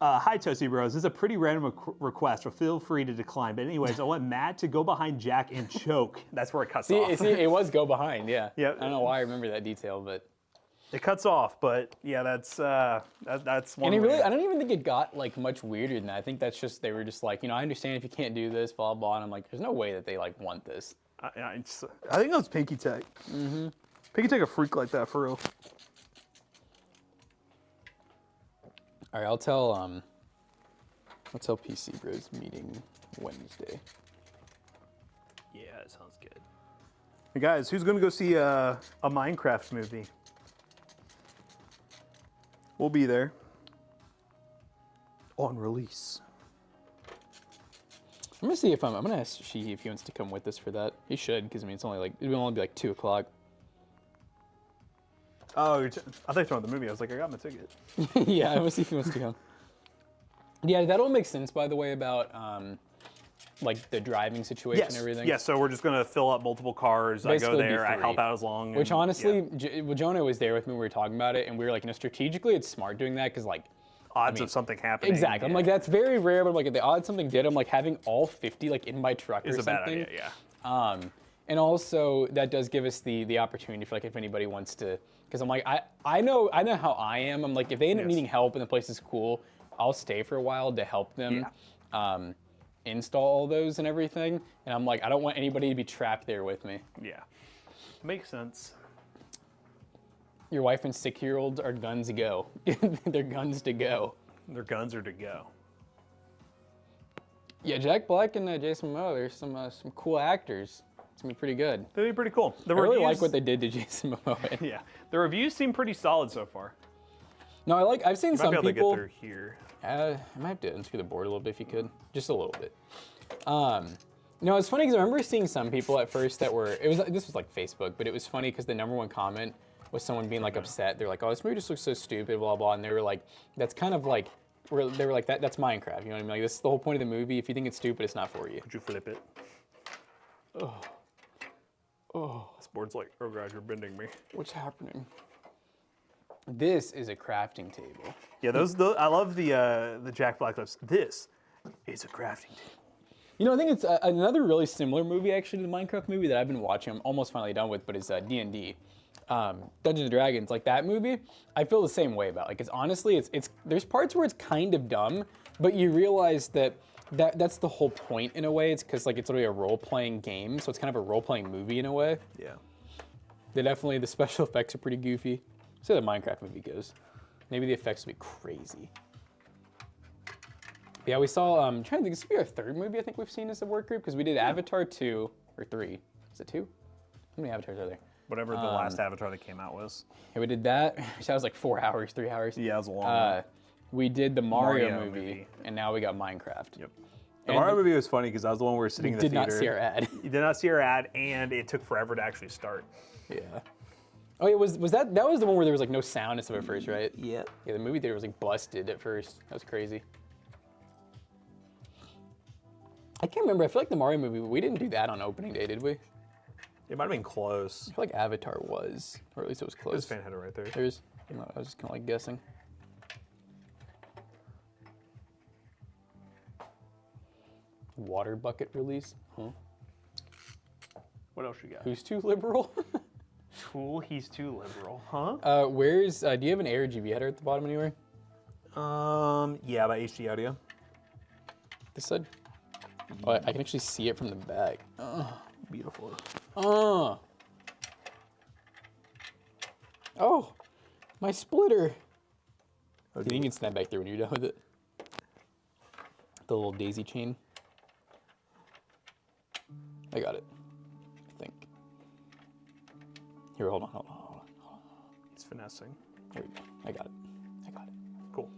Hi, Toasty Bros. This is a pretty random request, so feel free to decline. But anyways, I want Matt to go behind Jack and choke. That's where it cuts off. See, it was go behind, yeah. Yeah. I don't know why I remember that detail, but. It cuts off, but yeah, that's one. And it really, I don't even think it got like much weirder than that. I think that's just, they were just like, I understand if you can't do this, blah, blah. And I'm like, there's no way that they like want this. I think that was Pinky Tech. Mm-hmm. Pinky Tech a freak like that, for real. All right, I'll tell PC Bros meeting Wednesday. Yeah, that sounds good. Hey guys, who's gonna go see a Minecraft movie? We'll be there. On release. I'm gonna see if I'm gonna ask Sheehy if he wants to come with us for that. He should, because I mean it's only like, it will only be like 2 o'clock. Oh, I thought you were talking about the movie. I was like, I got my ticket. Yeah, I will see if he wants to come. Yeah, that all makes sense, by the way, about like the driving situation and everything. Yes, so we're just gonna fill up multiple cars. Basically, I go there, I help out as long. Which and, honestly, yeah. Jonah was there with me when we were talking about it, and we were like, strategically it's smart doing that, because like, odds of something happening. Exactly. Yeah. I'm like, that's very rare, but I'm like, if the odds something did, I'm like, having all 50 like in my truck is or a something. bad idea, yeah. And also that does give us the opportunity for like if anybody wants to, because I'm like, I know how I am. I'm like, if they end up needing help and the place is cool, I'll stay for a while to help them install all those and everything. And I'm like, I don't want anybody to be trapped there with me. Yeah. Makes sense. Your wife and 6-year-olds are guns to go. They're guns to go. Their guns are to go. Yeah, Jack Black and Jason Momoa, there's some cool actors. It's gonna be pretty good. They'd be pretty cool. I really like what they did to Jason Momoa. Yeah, the reviews seem pretty solid so far. No, I've seen some people. people. Might be able to get through here. I might have to unscrew the board a little bit if you could, just a little bit. No, it's funny because I remember seeing some people at first that were. This was like Facebook, but it was funny because the #1 comment was someone being like upset. They're like, "Oh, this movie just looks so stupid," blah blah, and they were like, "That's kind of like." They were like, that's Minecraft, you know what I mean? Like, this is the whole point of the movie. If you think it's stupid, it's not for you. Could you flip it? Oh, This board's like, oh god, you're bending me. what's happening? This is a crafting table. Yeah, I love the Jack Black lips. This is a crafting table. You know, I think it's another really similar movie, actually, to the Minecraft movie that I've been watching. I'm almost finally done with, but it's D&D. Dungeons and Dragons, like that movie, I feel the same way about. Like, it's honestly, there's parts where it's kind of dumb, but you realize that's the whole point in a way. It's because like it's literally a role-playing game, so it's kind of a role-playing movie in a way. Yeah. The special effects are pretty goofy. So the Minecraft movie goes. Maybe the effects will be crazy. Yeah, we saw. I'm trying to think. This will be our 3rd movie I think we've seen as a work group because we did Avatar 2 or 3. Is it 2? How many avatars are there? Whatever the last Avatar that came out was. Yeah, we did that. That was like 4 hours, 3 hours. Yeah, it was a long one. We did the Mario movie, and now we got Minecraft. Yep. The Mario movie was funny because that was the one where we were sitting in the Did theater. not see our ad. You did not see our ad, and it took forever to actually start. Yeah. Oh, yeah, was that was the one where there was like no sound and stuff at first, right? Yeah. Yeah, the movie theater was like busted at first. That was crazy. I can't remember. I feel like the Mario movie, we didn't do that on opening day, did we? It might have been close. I feel like Avatar was, or at least it was close. There's a fan header right there. There's, I was just kind of like guessing. Water bucket release? Huh? What else you got? Who's too liberal? Cool, he's too liberal. Huh? Where's, do you have an AirGB header at the bottom anywhere? Yeah, by HD Audio. This side? Oh, I can actually see it from the back. Beautiful. Oh, my splitter. Do you think you can snap back there when you're done with it? The little daisy chain. I got it, I think. Here, hold on. He's finessing. There we go. I got it. Cool.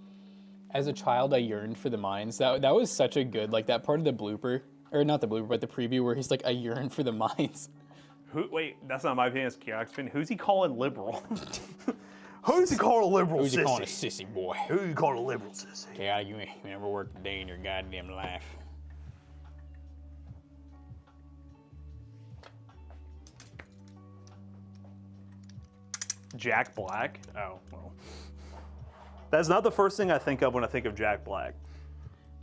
As a child, I yearned for the mines. That was such a good, like that part of the blooper, or not the blooper, but the preview where he's like, I yearn for the mines. Wait, that's not my opinion, it's Chaotic Spin. Who's he calling liberal? Who's he calling a liberal Who's sissy? he calling a sissy boy? Who you calling a liberal sissy? Yeah, you never worked a day in your goddamn life. Jack Black? Oh, well. That's not the first thing I think of when I think of Jack Black.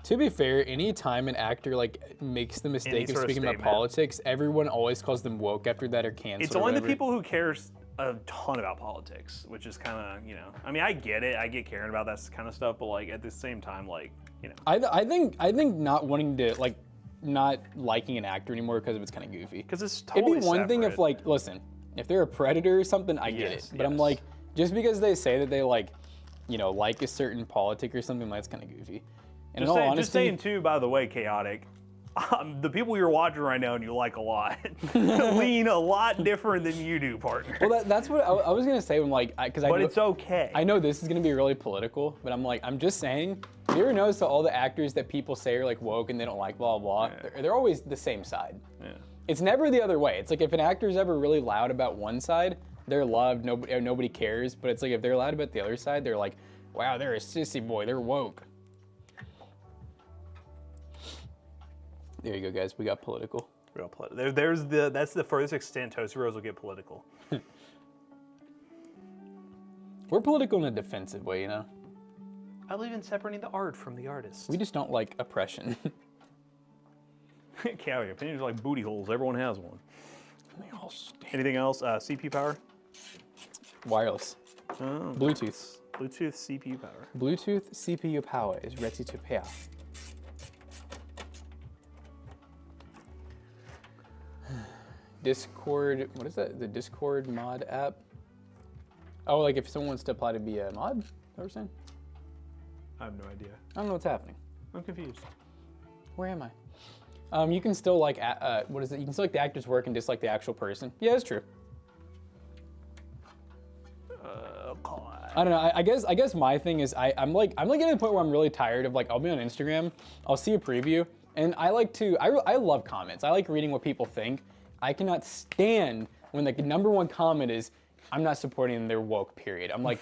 To be fair, anytime an actor like makes the mistake of sort of speaking about statement. politics, everyone always calls them woke after that or canceled. It's or only the whatever. people who cares a ton about politics, which is kind of, you know, I mean, I get it. I get caring about that kind of stuff, but like at the same time, like, you know. I think not wanting to like not liking an actor anymore because of it's kind of goofy. Because it's totally It'd be one thing if separate. like, listen, if they're a predator or something, I get Yes, it. But I'm yes. like, just because they say that they like, you know, like a certain politic or something, that's kind of goofy. And in all honesty, Just saying too, by the way, Chaotic, the people you're watching right now and you like a lot lean a lot different than you do, partner. well, that's what I was gonna say when like, because I but know, it's okay. I know this is gonna be really political, but I'm just saying. You ever notice that all the actors that people say are like woke and they don't like blah blah, they're always the same side. Yeah. It's never the other way. It's like if an actor's ever really loud about one side, they're loved, nobody cares. But it's like if they're loud about the other side, they're like, wow, they're a sissy boy, they're woke. There you go, guys. We got political. Real political. That's the furthest extent Toasty Rose will get political. We're political in a defensive way, you know? I believe in separating the art from the artist. We just don't like oppression. Cameo, opinions are like booty holes. Everyone has one. They all stink. Anything else? CPU power? Wireless. Oh, Bluetooth. Bluetooth CPU power. Bluetooth CPU power is ready to pair. Discord, what is that? The Discord mod app? Oh, like if someone wants to apply to be a mod? Is that what we're saying? I have no idea. I don't know what's happening. I'm confused. Where am I? You can still like, what is it? You can still like the actor's work and dislike the actual person. Yeah, it's true. I don't know. I guess my thing is I'm like getting to the point where I'm really tired of like I'll be on Instagram, I'll see a preview, and I love comments. I like reading what people think. I cannot stand when like the #1 comment is I'm not supporting their woke period. I'm like,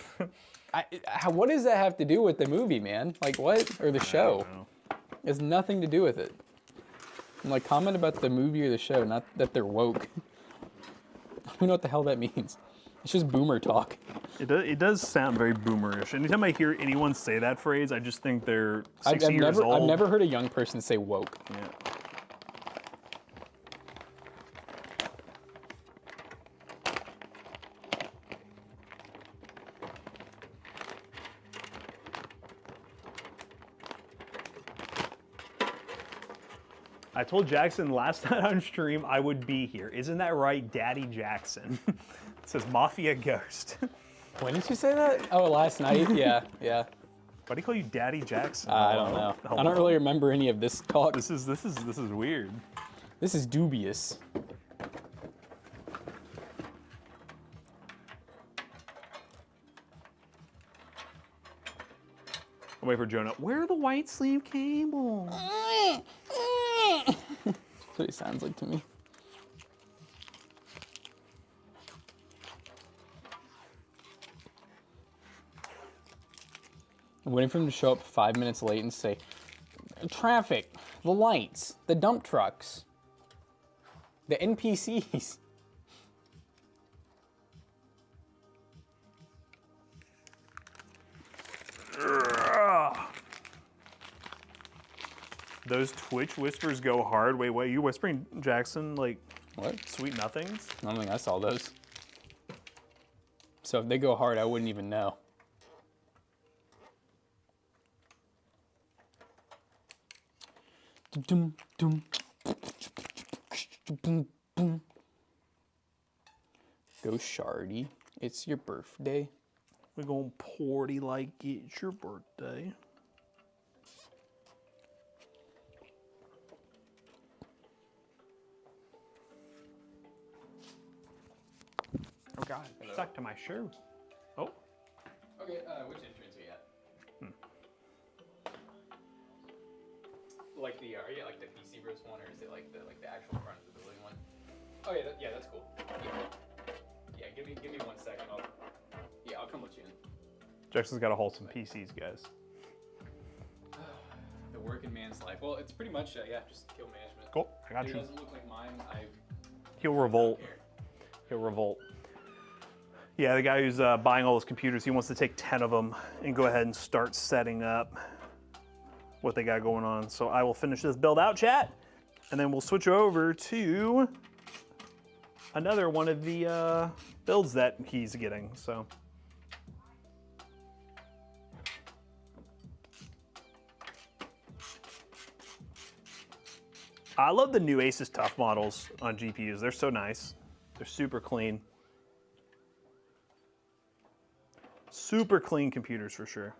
what does that have to do with the movie, man? Like what? Or the show? It has nothing to do with it. I'm like, comment about the movie or the show, not that they're woke. I don't know what the hell that means. It's just boomer talk. It does sound very boomerish. Anytime I hear anyone say that phrase, I just think they're 60 I've years old. I've never heard a young person say woke. Yeah. I told Jackson last night on stream I would be here. Isn't that right, Daddy Jackson? It says Mafia Ghost. When did you say that? Oh, last night? Yeah. Why do you call you Daddy Jackson? I don't know. Hello? I don't really remember any of this talk. This is weird. This is dubious. I'm waiting for Jonah. Where are the white sleeve cables? That's what he sounds like to me. I'm waiting for him to show up 5 minutes late and say, traffic, the lights, the dump trucks, the NPCs. Those Twitch whispers go hard. Wait, you whispering, Jackson, like What? sweet nothings? I don't think I saw those. So if they go hard, I wouldn't even know. Dum, dum. Boom, boom. Go Shardy. It's your birthday. We're gonna party like it's your birthday. Oh God, it stuck to my shoe. Oh. Okay, which entrance are you at? Like the, are you at like the PC Bros one, or is it like the actual front of the building one? Oh yeah, that's cool. Yeah, give me 1 second. I'll come let you in. Jackson's got to hold some PCs, guys. The working man's life. Well, it's pretty much just kill management. Cool, I got It you. doesn't look like mine. He'll revolt. Here. He'll revolt. Yeah, the guy who's buying all those computers, he wants to take 10 of them and go ahead and start setting up what they got going on. So I will finish this build out, chat, and then we'll switch over to another one of the builds that he's getting. So. I love the new Asus TUF models on GPUs. They're so nice. They're super clean. Super clean computers for sure.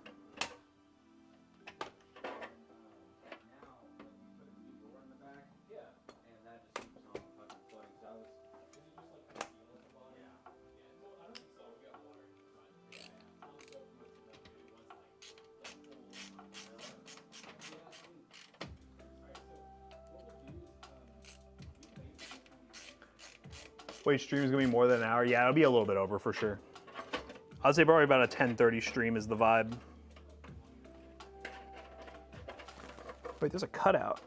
Wait, stream is gonna be more than an hour? Yeah, it'll be a little bit over for sure. I'd say probably about a 10:30 stream is the vibe. Wait, there's a cutout.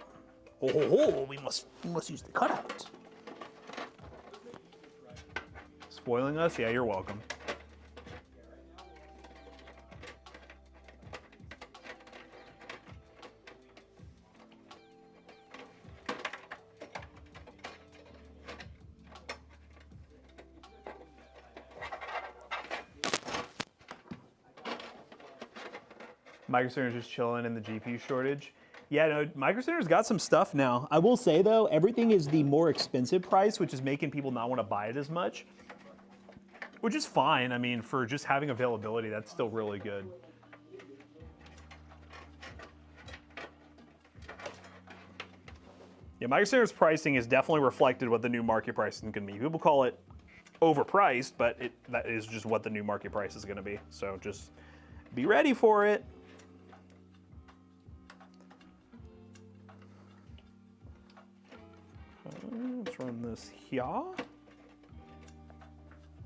Oh, we must use the cutout. Spoiling us? Yeah, you're welcome. Micro Center's just chilling in the GPU shortage. Yeah, no, Micro Center's got some stuff now. I will say though, everything is the more expensive price, which is making people not want to buy it as much, which is fine. I mean, for just having availability, that's still really good. Yeah, Micro Center's pricing is definitely reflected what the new market price is going to be. People call it overpriced, but that is just what the new market price is going to be. So just be ready for it. Let's run this here.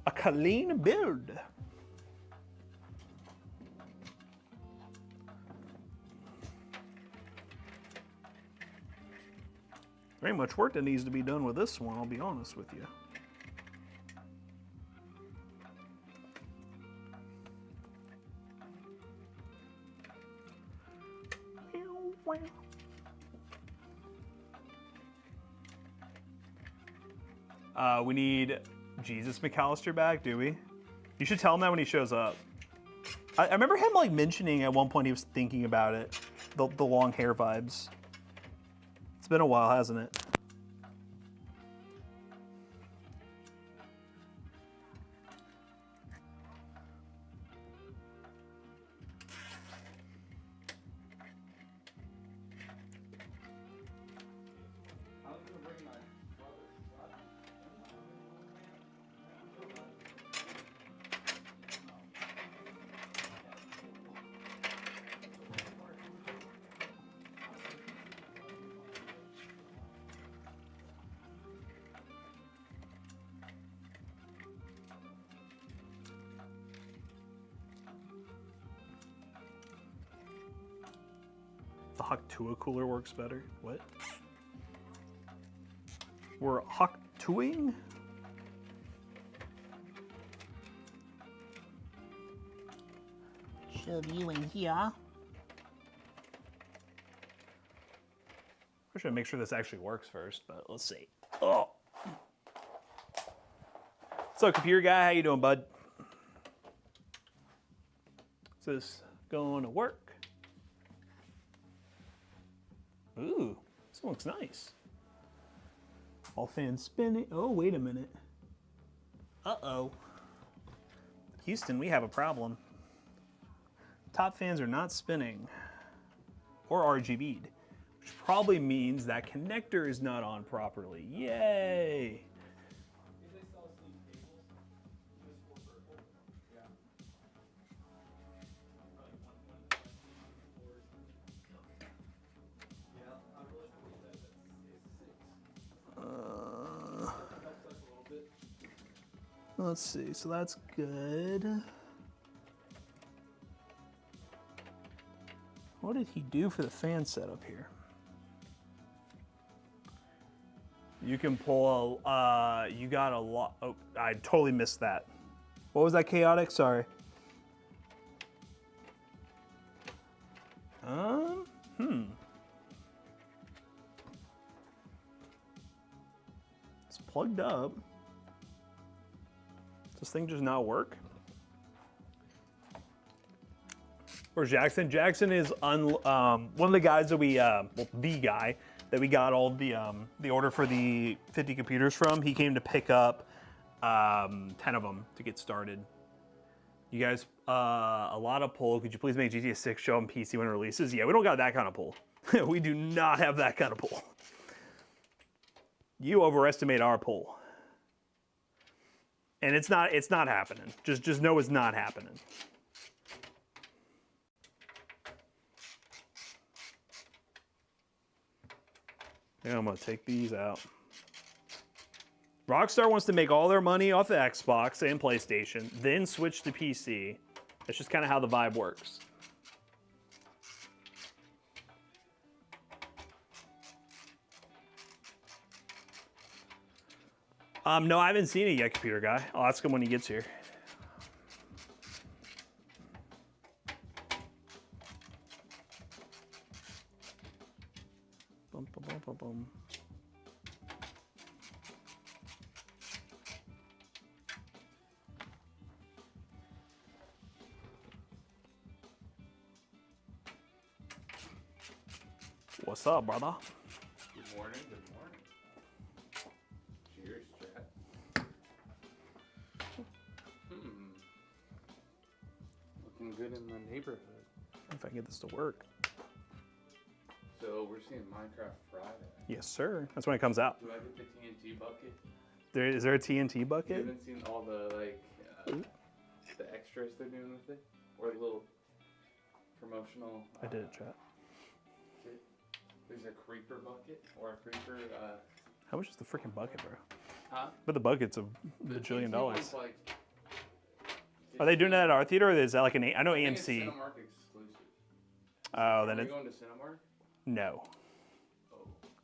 A clean build. There ain't much work that needs to be done with this one, I'll be honest with you. We need Jesus McAllister back, do we? You should tell him that when he shows up. I remember him like mentioning at one point he was thinking about it, the long hair vibes. It's been a while, hasn't it? The Hawk-Tua cooler works better. What? We're Hawk-Tuing? Shove you in here. I should make sure this actually works first, but let's see. Oh. So, computer guy, how you doing, bud? Is this going to work? Ooh, this one looks nice. All fans spinning. Oh, wait a minute. Uh-oh. Houston, we have a problem. Top fans are not spinning or RGB'd, which probably means that connector is not on properly. Yay! Let's see, so that's good. What did he do for the fan setup here? You can pull a, you got a lot, oh, I totally missed that. What was that, chaotic? Sorry. It's plugged up. Does this thing just not work? Where's Jackson? Jackson is one of the guys that we, well, the guy that we got all the order for the 50 computers from. He came to pick up 10 of them to get started. You guys, a lot of pull. Could you please make GTA 6 show on PC when it releases? Yeah, we don't got that kind of pull. We do not have that kind of pull. You overestimate our pull. And it's not happening. Just know it's not happening. Yeah, I'm gonna take these out. Rockstar wants to make all their money off the Xbox and PlayStation, then switch to PC. That's just kind of how the vibe works. No, I haven't seen it yet, computer guy. I'll ask him when he gets here. Bum, bum, bum, bum, bum. What's up, brother? Good morning, good morning. Cheers, chat. Looking good in the neighborhood. If I can get this to work. So we're seeing Minecraft Friday. Yes, sir. That's when it comes out. Do I get the TNT bucket? Is there a TNT You bucket? haven't seen all the the extras they're doing with it, or the little promotional. I did it, chat. There's a creeper bucket or a creeper. How much is the freaking bucket, bro? Huh? But the bucket's a The bajillion TNT dollars. one's like Are they doing that at our theater, or is that like an? I know I think it's AMC. Cinemark exclusive. Oh, then Are we it's going to Cinemark? no. Oh.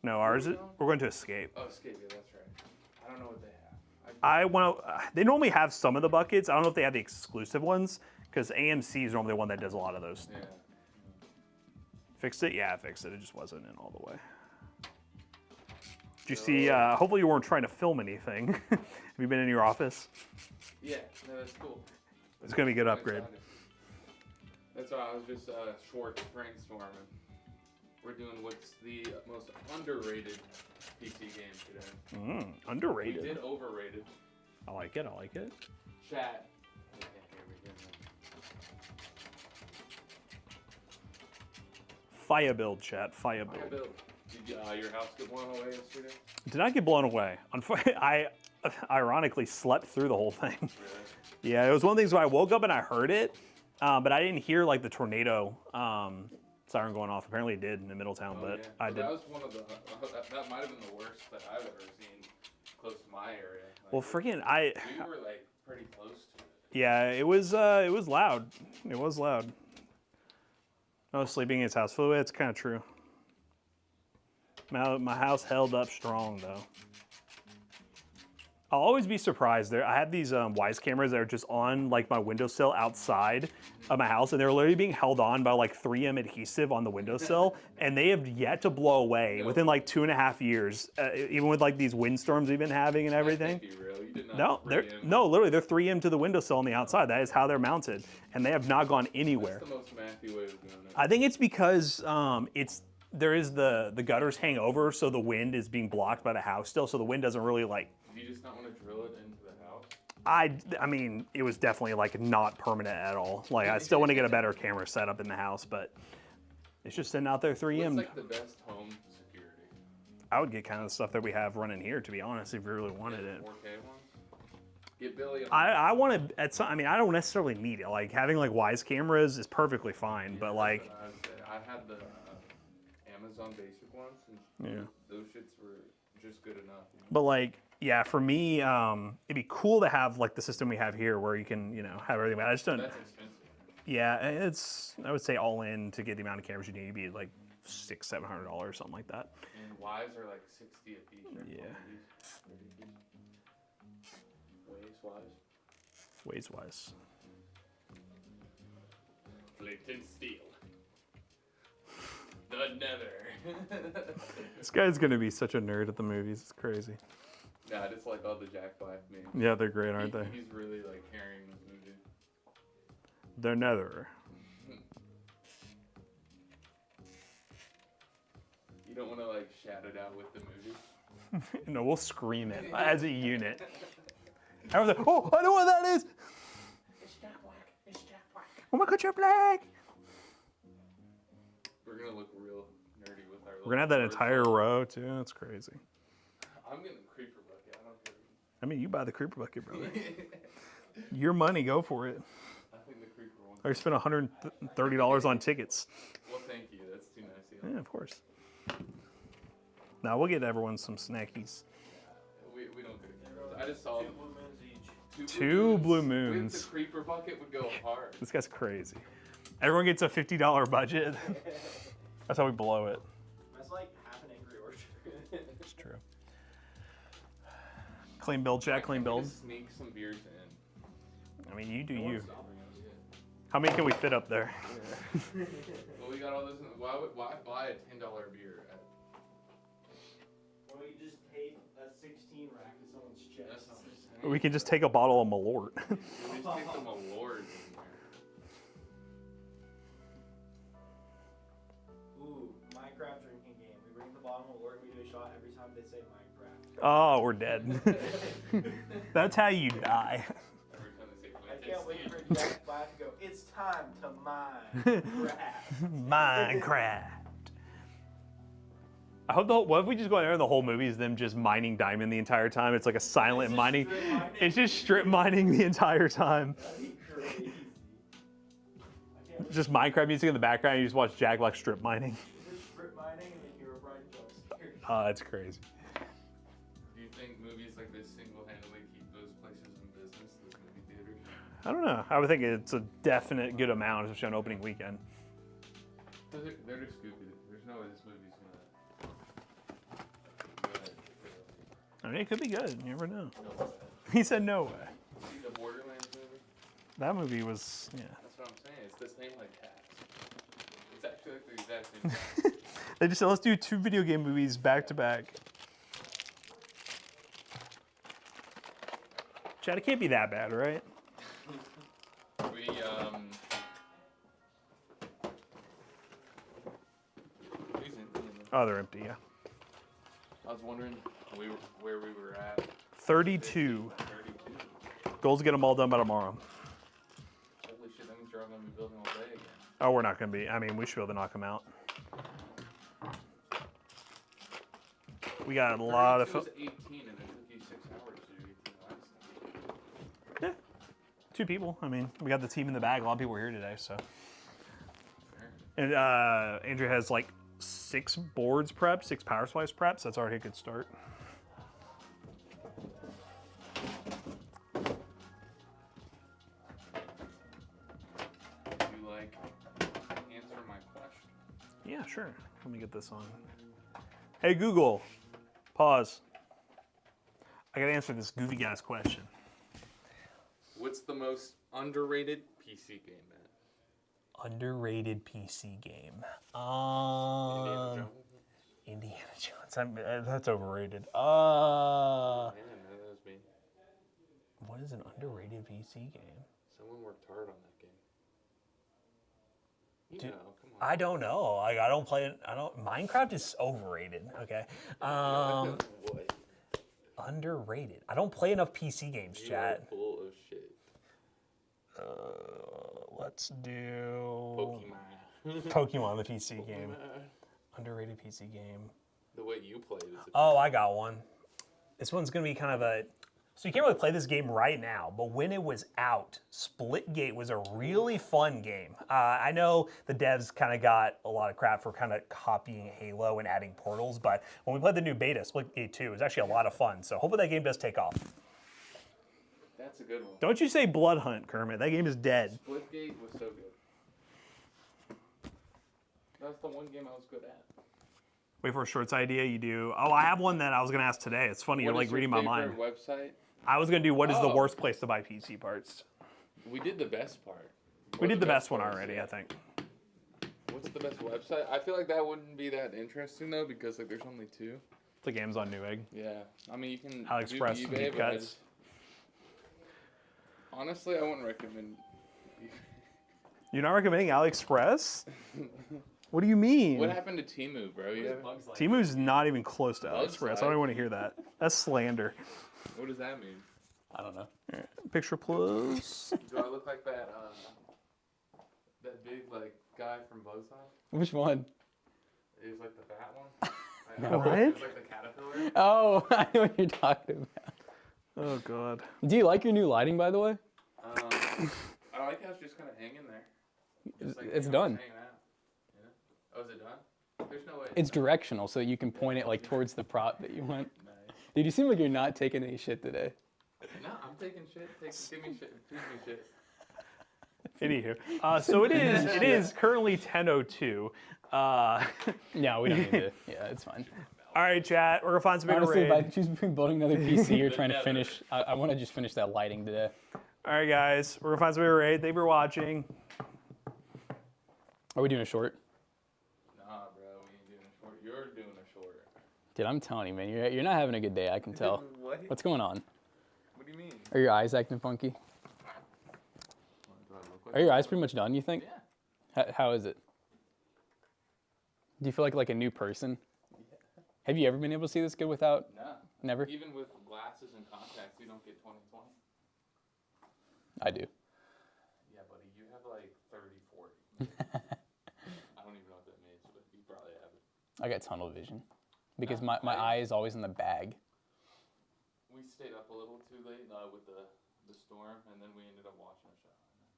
No, ours we is. going? We're going to Escape. Oh, Escape. Yeah, that's right. I don't know what they have. I want. They normally have some of the buckets. I don't know if they have the exclusive ones because AMC is normally the one that does a lot of those. Yeah. Fixed it? Yeah, I fixed it. It just wasn't in all the way. Did you see? Hopefully you weren't trying to film anything. Have you been in your office? Yeah. No, that's cool. It's gonna be a good I'm upgrade. excited. That's why I was just short brainstorming. We're doing what's the most underrated PC game today. We Underrated. did overrated. I like it. I like it. Chat. Yeah, here we go. Fire build, chat. Fire Fire build. build. Did your house get blown away yesterday? Did not get blown away. I ironically slept through the whole thing. Really? Yeah, it was one of the things where I woke up and I heard it, but I didn't hear like the tornado siren going off. Apparently it did in the middle of town, Oh, but yeah. I Well, did. that was one of the. That might have been the worst that I've ever seen close to my area. Like, Well, freaking we were like pretty close to it. yeah, it was loud. It was loud. I was sleeping in his house. For the way, it's kind of true. My house held up strong though. I'll always be surprised. I have these Wise cameras that are just on like my windowsill outside of my house, and they're literally being held on by like 3M adhesive on the windowsill, and they have yet to blow away within like 2.5 years, even with like these windstorms we've been having and everything. That can't be real. You did not No, literally they're 3M to the windowsill on the outside. That is how they're mounted, and they have not gone anywhere. That's the most mathy way of doing it. I think it's because there is the gutters hang over, so the wind is being blocked by the house still, so the wind doesn't really like. Do you just not want to drill it into the house? I mean, it was definitely like not permanent at all. Like I still want to get a better camera set up in the house, but it's just sitting out there 3M. What's like the best home security? I would get kind of the stuff that we have running here, to be honest, if you really wanted it. 4K ones? Get Billy. I want to. I mean, I don't necessarily need it. Like having like Wise cameras is perfectly fine, but like. I had the Amazon basic ones, and Yeah. those shits were just good enough. You know? But like, yeah, for me, it'd be cool to have like the system we have here, where you can, have everything. But I just don't. That's expensive. Yeah, I would say all in to get the amount of cameras you need, it'd be like $600-700, something like that. And Wise are like 60 a piece. Right? Yeah. Waves Wise. Ways-wise. Flint steel. The nether. This guy's gonna be such a nerd at the movies. It's crazy. Nah, just like all the Jack Black memes. Yeah, they're great, aren't they? He's really like carrying this movie. The nether. You don't want to like shout it out with the movie. No, we'll scream it as a unit. Everyone's like, oh, I know what that is. It's Jack Black. It's Jack Black. Oh my God, you're black. We're gonna look real nerdy with our. We're gonna have that entire row too. That's crazy. I'm getting the creeper bucket. I don't care. I mean, you buy the creeper bucket, brother. Your money, go for it. I think the creeper one. I spent $130 on tickets. Well, thank you. That's too nice of you. Yeah, of course. Now we'll get everyone some snackies. We don't get it. I just saw Two blue moons each. Two blue With moons. the creeper bucket would go hard. This guy's crazy. Everyone gets a $50 budget. That's how we blow it. That's like half an Angry Orchard. It's true. Clean build, Jack. Clean I'm gonna build. Sneak some beers in. I mean, you do No you. one's stopping us. How many can we fit up there? Well, we got all this. Why buy a $10 beer? Or we just tape a 16 rack to someone's chest. That's not what I'm saying. We can just take a bottle of Malort. We just take some awards in there. Ooh, Minecraft drinking game. We bring the bottom of Lord, we do a shot every time they say Minecraft. Oh, we're dead. That's how you die. Every time they say I Flint can't and wait steel. for Jack Black to go, it's time to Minecraft. Minecraft. I hope what if we just go in there and the whole movie is them just mining diamond the entire time? It's like a silent just mining. strip mining. It's just strip mining the entire time. That'd be crazy. I can't wait. Just Minecraft music in the background. You just watch Jack Black strip mining. Just strip mining and then Hero Bride jump scares. That's crazy. Do you think movies like this single-handedly keep those places in business, those movie theaters? I don't know. I would think it's a definite good amount, especially on opening weekend. They're just goofy. There's no way this movie's gonna. I mean, it could be good. You never know. No way. He said no way. See the Borderlands movie? That movie was, yeah. That's what I'm saying. It's the same like cats. It's actually like the exact same thing. They just said, let's do 2 video game movies back to back. Chad, it can't be that bad, right? We these empty. Oh, they're empty, yeah. I was wondering where we were at. 32. 32. Goals to get them all done by tomorrow. Holy shit, that means you're all gonna be building all day again. Oh, we're not going to be. I mean, we should be able to knock them out. We got a lot of... 32 is 18 and it took you 6 hours to do 18 last time. Yeah. 2 people. I mean, we got the team in the bag. A lot of people were here today, so. Fair. And Andrew has like 6 boards prepped, 6 power supplies prepped, so that's already a good start. Would you like answer my question? Yeah, sure. Let me get this on. Hey, Google. Pause. I gotta answer this goofy guy's question. What's the most underrated PC game, man? Underrated PC game. Indiana Jones? Indiana Jones. That's overrated. Man, that was me. What is an underrated PC game? Someone worked hard on that game. You Dude, know, come on. I don't know. Like, I don't play it. I don't. Minecraft is overrated. Okay. What? Underrated. I don't play enough PC games, You are chat. full of shit. Let's do Pokemon. Pokemon, the PC game. Underrated PC game. The way you played is. Oh, I got one. This one's gonna be kind of a. So you can't really play this game right now, but when it was out, Splitgate was a really fun game. I know the devs kind of got a lot of crap for kind of copying Halo and adding portals, but when we played the new beta, Splitgate 2, it was actually a lot of fun. So hopefully that game does take off. That's a good one. Don't you say Blood Hunt, Kermit. That game is dead. Splitgate was so good. That's the one game I was good at. Wait for a shorts idea. You do. Oh, I have one that I was gonna ask today. It's funny. You're What like is your reading my mind. favorite website? I was gonna do what is the Oh. worst place to buy PC parts. We did the best part. We did the best one part is already, it? I think. What's the best website? I feel like that wouldn't be that interesting though because like there's only 2. It's like Amazon Newegg. Yeah, I mean you can AliExpress do eBay, deep but I cuts. just, honestly I wouldn't recommend. You're not recommending AliExpress? What do you mean? What happened to Temu, bro? You have, Bugs like Temu's not even close to Bugs AliExpress. I like- don't even want to hear that. That's slander. what does that mean? I don't know. Picture plus. Do I look like that? That big like guy from Bugs Life? Which one? He's like the fat one. No. What? He's like the caterpillar. Oh, I know what you're talking about. Oh god. Do you like your new lighting, by the way? I like how it's just kind of hanging there. Just, like, It's you know, done. hanging out. Yeah. Oh, is it done? There's no way. It's directional, so you can point it like towards the prop that you want. Nice. Dude, you seem like you're not taking any shit today. No, I'm taking shit. Give me shit. Feed me shit. Anywho, so it is currently 10:02. No, we don't need to. Yeah, it's fine. All right, chat. We're gonna find some bigger Honestly, if I raid. choose between building another PC or trying to finish, I want to just finish that lighting today. All right, guys. We're gonna find some bigger raid. Thank you for watching. Are we doing a short? Nah, bro, we ain't doing a short. You're doing a short. Dude, I'm telling you, man, you're not having a good day. I can tell. What? What's going on? What do you mean? Are your eyes acting funky? Do I look like Are your eyes pretty much done, you think? Yeah. How is it? Do you feel like a new person? Have you ever been able to see this good without? Nah. Never? Even with glasses and contacts, you don't get 20/20. I do. Yeah, buddy, you have like 30/40. I don't even know what that means, but you probably have it. I got tunnel vision because my eye is always in the bag. We stayed up a little too late with the storm, and then we ended up watching a show.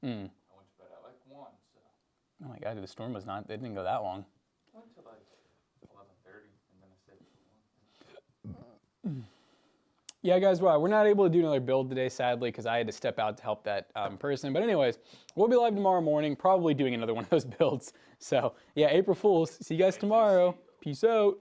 Mm. I went to bed at like 1, so Oh my god, the storm was not, it didn't go that long. I went to like 11:30, and then I stayed till 1. Yeah, guys, well, we're not able to do another build today, sadly, because I had to step out to help that person. But anyways, we'll be live tomorrow morning, probably doing another one of those builds. So, yeah, April Fools. See you guys tomorrow. Peace out.